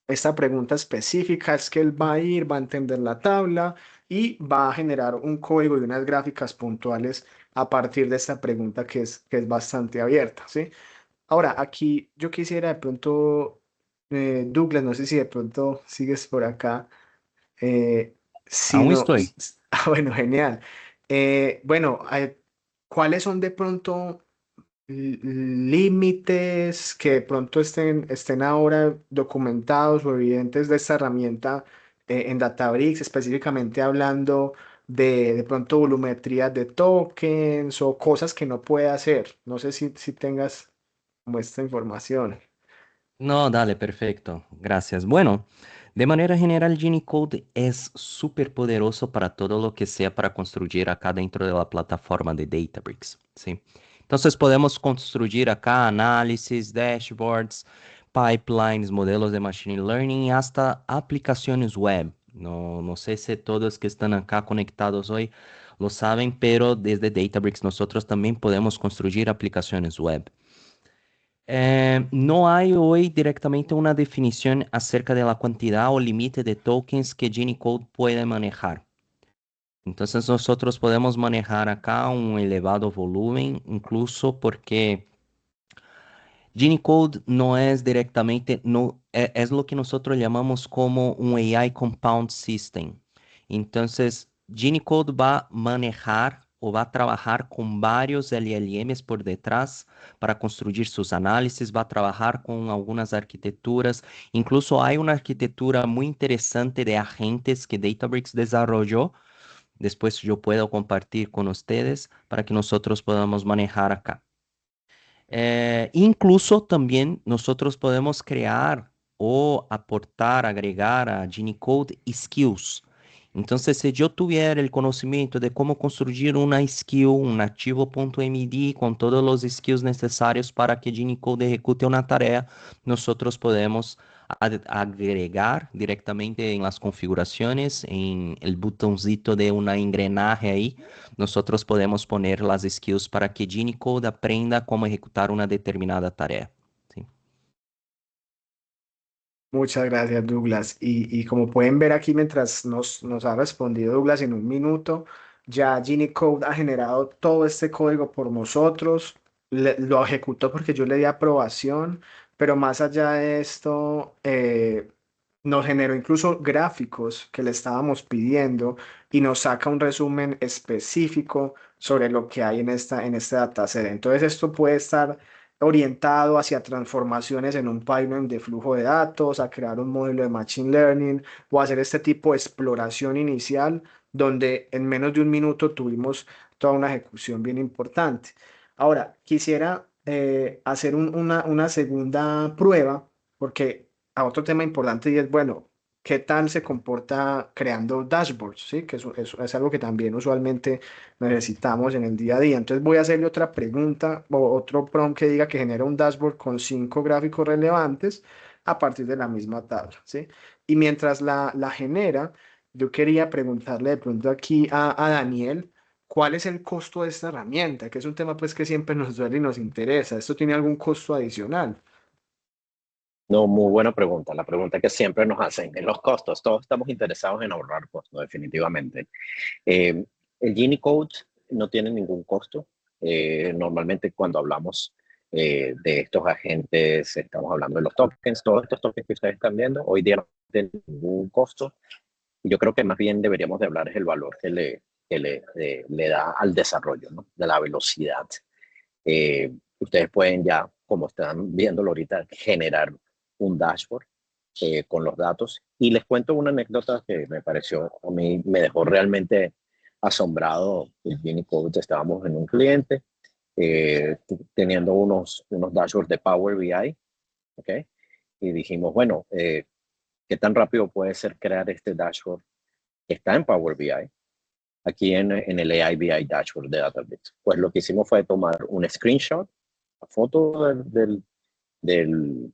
esta pregunta específica es que él va a ir, va a entender la tabla y va a generar un código y unas gráficas puntuales a partir de esta pregunta que es bastante abierta, ¿sí? Ahora, aquí yo quisiera de pronto, Douglas, no sé si de pronto sigues por acá. Si Aún no, estoy. bueno, genial. Bueno, ¿cuáles son de pronto límites que de pronto estén ahora documentados o evidentes de esta herramienta en Databricks, específicamente hablando de pronto volumetrías de tokens o cosas que no puede hacer? No sé si tengas como esta información. No, dale, perfecto. Gracias. Bueno, de manera general, Gini Code es súper poderoso para todo lo que sea para construir acá dentro de la plataforma de Databricks, ¿sí? Entonces podemos construir acá análisis, dashboards, pipelines, modelos de machine learning y hasta aplicaciones web. No sé si todos que están acá conectados hoy lo saben, pero desde Databricks nosotros también podemos construir aplicaciones web. No hay hoy directamente una definición acerca de la cantidad o límite de tokens que Gini Code puede manejar. Entonces nosotros podemos manejar acá un elevado volumen, incluso porque Gini Code no es directamente, no, es lo que nosotros llamamos como un AI Compound System. Entonces, Gini Code va a manejar o va a trabajar con varios LLMs por detrás para construir sus análisis, va a trabajar con algunas arquitecturas. Incluso hay una arquitectura muy interesante de agentes que Databricks desarrolló. Después yo puedo compartir con ustedes para que nosotros podamos manejar acá. Incluso también nosotros podemos crear o aportar, agregar a Gini Code skills. Entonces, si yo tuviera el conocimiento de cómo construir una skill, un archivo.md con todos los skills necesarios para que Genie Code ejecute una tarea, nosotros podemos agregar directamente en las configuraciones, en el botoncito de una engrenaje ahí, nosotros podemos poner las skills para que Genie Code aprenda cómo ejecutar una determinada tarea. ¿Sí? Muchas gracias, Douglas. Y como pueden ver aquí, mientras nos ha respondido Douglas en un minuto, ya Genie Code ha generado todo este código por nosotros, lo ejecutó porque yo le di aprobación, pero más allá de esto, nos generó incluso gráficos que le estábamos pidiendo y nos saca un resumen específico sobre lo que hay en este dataset. Entonces, esto puede estar orientado hacia transformaciones en un pipeline de flujo de datos, a crear un modelo de Machine Learning o hacer este tipo de exploración inicial donde en menos de un minuto tuvimos toda una ejecución bien importante. Ahora, quisiera hacer una segunda prueba porque a otro tema importante y es, bueno, ¿qué tal se comporta creando dashboards? ¿Sí? Que eso es algo que también usualmente necesitamos en el día a día. Entonces voy a hacerle otra pregunta o otro prompt que diga que genera un dashboard con 5 gráficos relevantes a partir de la misma tabla, ¿sí? Y mientras la genera, yo quería preguntarle de pronto aquí a Daniel, ¿cuál es el costo de esta herramienta? Que es un tema pues que siempre nos duele y nos interesa. ¿Esto tiene algún costo adicional? No, muy buena pregunta. La pregunta que siempre nos hacen en los costos. Todos estamos interesados en ahorrar costos, definitivamente. Eh, el Genie Code no tiene ningún costo. Normalmente cuando hablamos de estos agentes, estamos hablando de los tokens, todos estos tokens que ustedes están viendo, hoy día no tienen ningún costo. Yo creo que más bien deberíamos de hablar es el valor que le da al desarrollo, ¿no? De la velocidad. Ustedes pueden ya, como están viéndolo ahorita, generar un dashboard con los datos. Y les cuento una anécdota que me pareció, a mí me dejó realmente asombrado. El Genie Code, estábamos en un cliente teniendo unos dashboards de Power BI, ¿ok? Y dijimos, bueno, ¿qué tan rápido puede ser crear este dashboard que está en Power BI? Aquí en el AI BI Dashboard de Databricks. Pues lo que hicimos fue tomar un screenshot, la foto del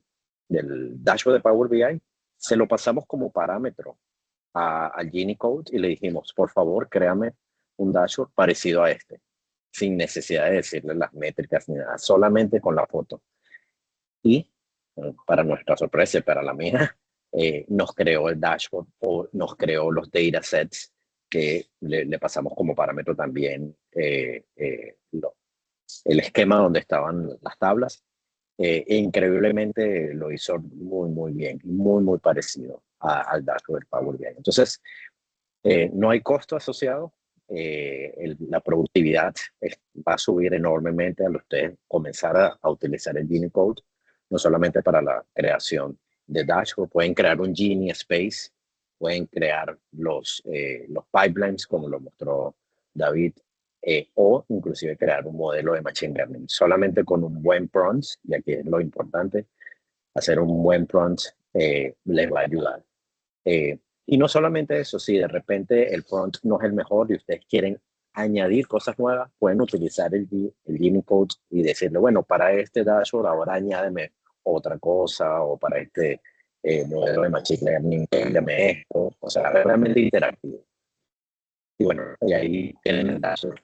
dashboard de Power BI, se lo pasamos como parámetro al Genie Code y le dijimos, por favor, créame un dashboard parecido a este, sin necesidad de decirle las métricas ni nada, solamente con la foto. Y para nuestra sorpresa y para la mía, nos creó el dashboard o nos creó los datasets que le pasamos como parámetro también el esquema donde estaban las tablas. E increíblemente lo hizo muy, muy bien, muy, muy parecido al dashboard del Power BI. Entonces, no hay costo asociado. La productividad va a subir enormemente al ustedes comenzar a utilizar el Genie Code, no solamente para la creación de dashboard, pueden crear un Genie Space, pueden crear los pipelines, como lo mostró David, o inclusive crear un modelo de Machine Learning. Solamente con un buen prompt, y aquí es lo importante, hacer un buen prompt les va a ayudar. Y no solamente eso, si de repente el prompt no es el mejor y ustedes quieren añadir cosas nuevas, pueden utilizar el Genie Code y decirle, bueno, para este dashboard ahora añádeme otra cosa, o para este modelo de Machine Learning, añádeme esto. O sea, realmente interactivo. Y bueno, y ahí tienen el dashboard.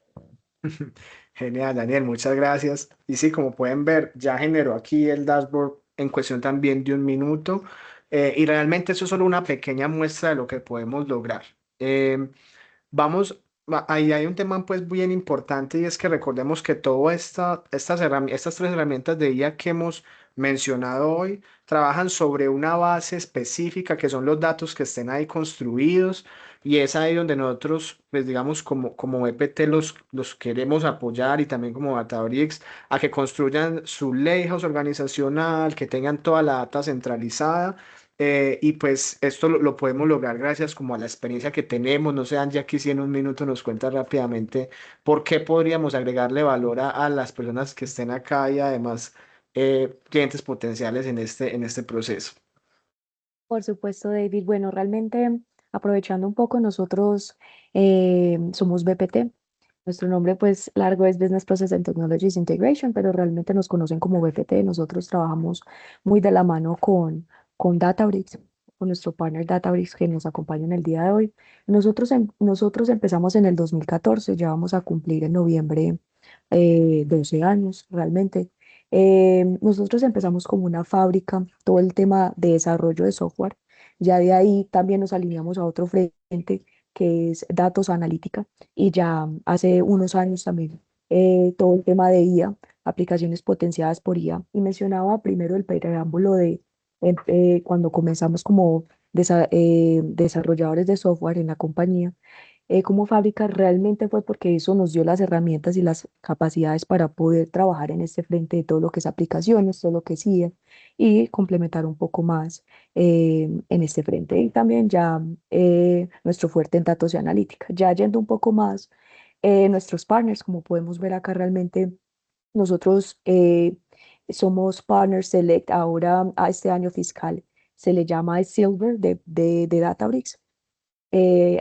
Genial, Daniel, muchas gracias. Y sí, como pueden ver, ya generó aquí el dashboard en cuestión también de un minuto. Y realmente eso es solo una pequeña muestra de lo que podemos lograr. Vamos, ahí hay un tema pues bien importante y es que recordemos que todas estas 3 herramientas de IA que hemos mencionado hoy trabajan sobre una base específica que son los datos que estén ahí construidos y es ahí donde nosotros pues digamos como EPT los queremos apoyar y también como Databricks a que construyan su lakehouse organizacional, que tengan toda la data centralizada y pues esto lo podemos lograr gracias como a la experiencia que tenemos. No sé, Angie, aquí si en un minuto nos cuenta rápidamente por qué podríamos agregarle valor a las personas que estén acá y además clientes potenciales en este proceso. Por supuesto, David. Bueno, realmente Aprovechando un poco, nosotros somos BPT. Nuestro nombre pues largo es Business Process and Technologies Integration, pero realmente nos conocen como BPT. Nosotros trabajamos muy de la mano con Databricks, con nuestro partner Databricks que nos acompaña en el día de hoy. Nosotros empezamos en el 2014, ya vamos a cumplir en noviembre 12 años realmente. Nosotros empezamos como una fábrica, todo el tema de desarrollo de software. Ya de ahí también nos alineamos a otro frente que es datos analítica y ya hace unos años también todo el tema de IA, aplicaciones potenciadas por IA. Y mencionaba primero el preámbulo de cuando comenzamos como desarrolladores de software en la compañía como fábrica realmente fue porque eso nos dio las herramientas y las capacidades para poder trabajar en este frente de todo lo que es aplicaciones, todo lo que es IA y complementar un poco más en este frente. Y también ya nuestro fuerte en datos y analítica. Ya yendo un poco más, nuestros partners, como podemos ver acá realmente, nosotros somos Partner Select ahora a este año fiscal. Se le llama Silver de Databricks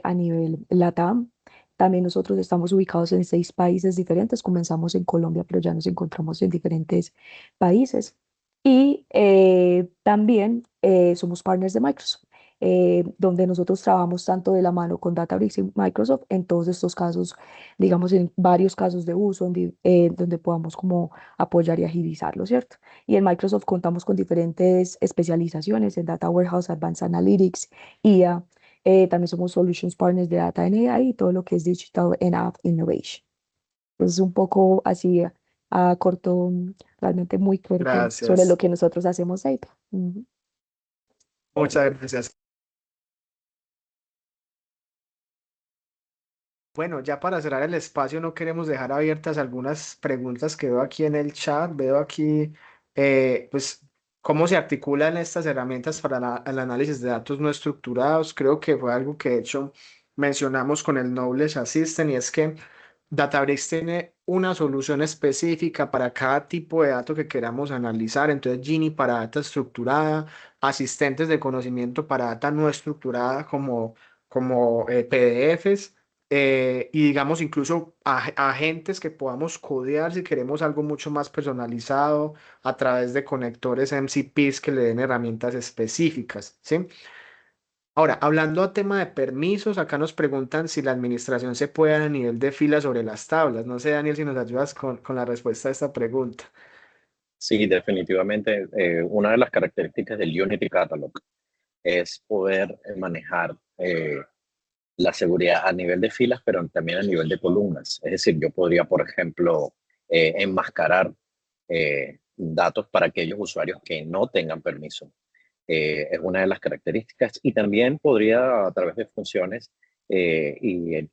a nivel LATAM. También nosotros estamos ubicados en 6 países diferentes. Comenzamos en Colombia, pero ya nos encontramos en diferentes países. Y también somos partners de Microsoft, donde nosotros trabajamos tanto de la mano con Databricks y Microsoft en todos estos casos, digamos, en varios casos de uso, donde podamos como apoyar y agilizarlo, ¿cierto? Y en Microsoft contamos con diferentes especializaciones en Data Warehouse, Advanced Analytics, IA. También somos Solutions Partners de Data and AI y todo lo que es Digital and App Innovation. Entonces, un poco así a corto, realmente muy corto sobre lo Gracias. que nosotros hacemos ahí. Ujú. Muchas gracias. Bueno, ya para cerrar el espacio, no queremos dejar abiertas algunas preguntas que veo aquí en el chat. Veo aquí, pues, cómo se articulan estas herramientas para el análisis de datos no estructurados. Creo que fue algo que, de hecho, mencionamos con el Knowledge Assistant y es que Databricks tiene una solución específica para cada tipo de dato que queramos analizar. Entonces, Gini para data estructurada, asistentes de conocimiento para data no estructurada como PDFs y digamos incluso agentes que podamos codear si queremos algo mucho más personalizado a través de conectores MCPs que le den herramientas específicas, ¿sí? Ahora, hablando a tema de permisos, acá nos preguntan si la administración se puede dar a nivel de fila sobre las tablas. No sé, Daniel, si nos ayudas con la respuesta a esta pregunta. Sí, definitivamente. Una de las características del Unity Catalog es poder manejar la seguridad a nivel de filas, pero también a nivel de columnas. Es decir, yo podría, por ejemplo, enmascarar datos para aquellos usuarios que no tengan permiso. Es una de las características y también podría, a través de funciones y el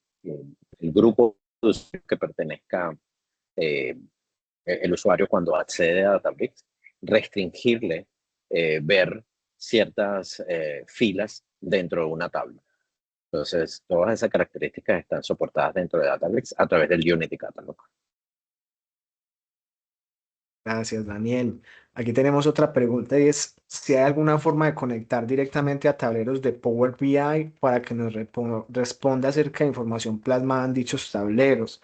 grupo de usuarios que pertenezca eh, el usuario cuando accede a Databricks, restringirle ver ciertas filas dentro de una tabla. Entonces, todas esas características están soportadas dentro de Databricks a través del Unity Catalog. Gracias, Daniel. Aquí tenemos otra pregunta y es si hay alguna forma de conectar directamente a tableros de Power BI para que nos responda acerca de información plasmada en dichos tableros.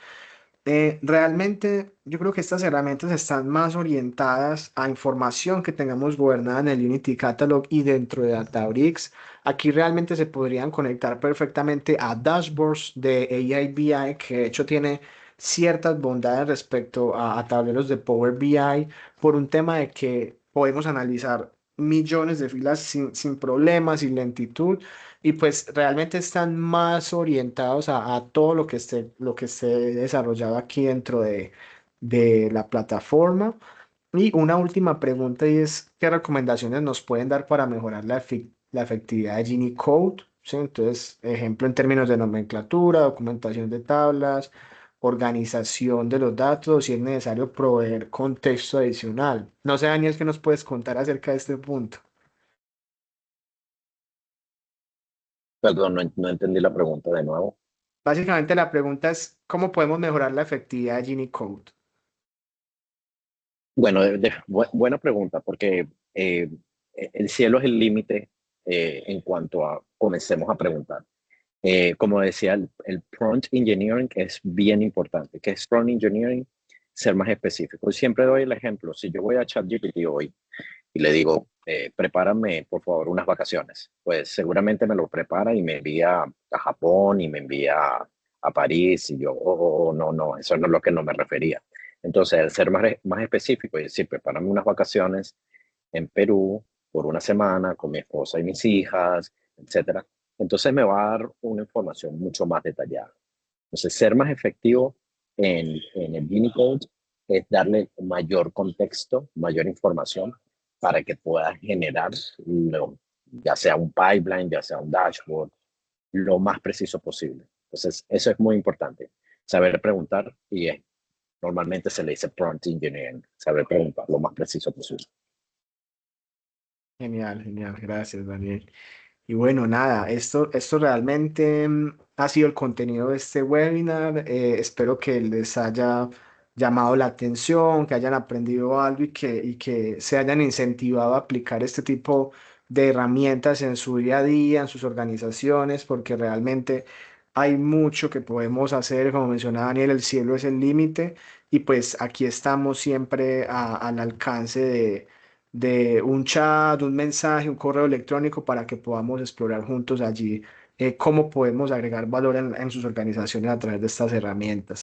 Realmente yo creo que estas herramientas están más orientadas a información que tengamos gobernada en el Unity Catalog y dentro de Databricks. Aquí realmente se podrían conectar perfectamente a dashboards de AI BI, que de hecho tiene ciertas bondades respecto a tableros de Power BI por un tema de que podemos analizar millones de filas sin problemas, sin lentitud y pues realmente están más orientados a todo lo que esté desarrollado aquí dentro de la plataforma. Y una última pregunta y es, ¿qué recomendaciones nos pueden dar para mejorar la efectividad de Gini Code? ¿Sí? Entonces, ejemplo en términos de nomenclatura, documentación de tablas, organización de los datos, si es necesario proveer contexto adicional. No sé, Daniel, ¿qué nos puedes contar acerca de este punto? Perdón, no entendí la pregunta de nuevo. Básicamente la pregunta es, ¿cómo podemos mejorar la efectividad de Gini Code? Bueno, buena pregunta, porque el cielo es el límite en cuanto a comencemos a preguntar. Como decía, el prompt engineering es bien importante. ¿Qué es prompt engineering? Ser más específico. Y siempre doy el ejemplo. Si yo voy a ChatGPT hoy y le digo, prepárame por favor unas vacaciones, pues seguramente me lo prepara y me envía a Japón y me envía a París y yo, no, no, eso no es lo que no me refería. Entonces, el ser más específico y decir, prepárame unas vacaciones en Perú por una semana con mi esposa y mis hijas, etcétera. Entonces me va a dar una información mucho más detallada. Entonces, ser más efectivo en el Unicode es darle mayor contexto, mayor información para que pueda generar, ya sea un pipeline, ya sea un dashboard, lo más preciso posible. Entonces, eso es muy importante. Saber preguntar y normalmente se le dice prompt engineering, saber preguntar lo más preciso posible. Genial, genial. Gracias, Daniel. Y bueno, nada, esto realmente ha sido el contenido de este webinar. Espero que les haya llamado la atención, que hayan aprendido algo y que se hayan incentivado a aplicar este tipo de herramientas en su día a día, en sus organizaciones, porque realmente hay mucho que podemos hacer. Como mencionaba Daniel, el cielo es el límite y pues aquí estamos siempre al alcance de un chat, un mensaje, un correo electrónico para que podamos explorar juntos allí cómo podemos agregar valor en sus organizaciones a través de estas herramientas.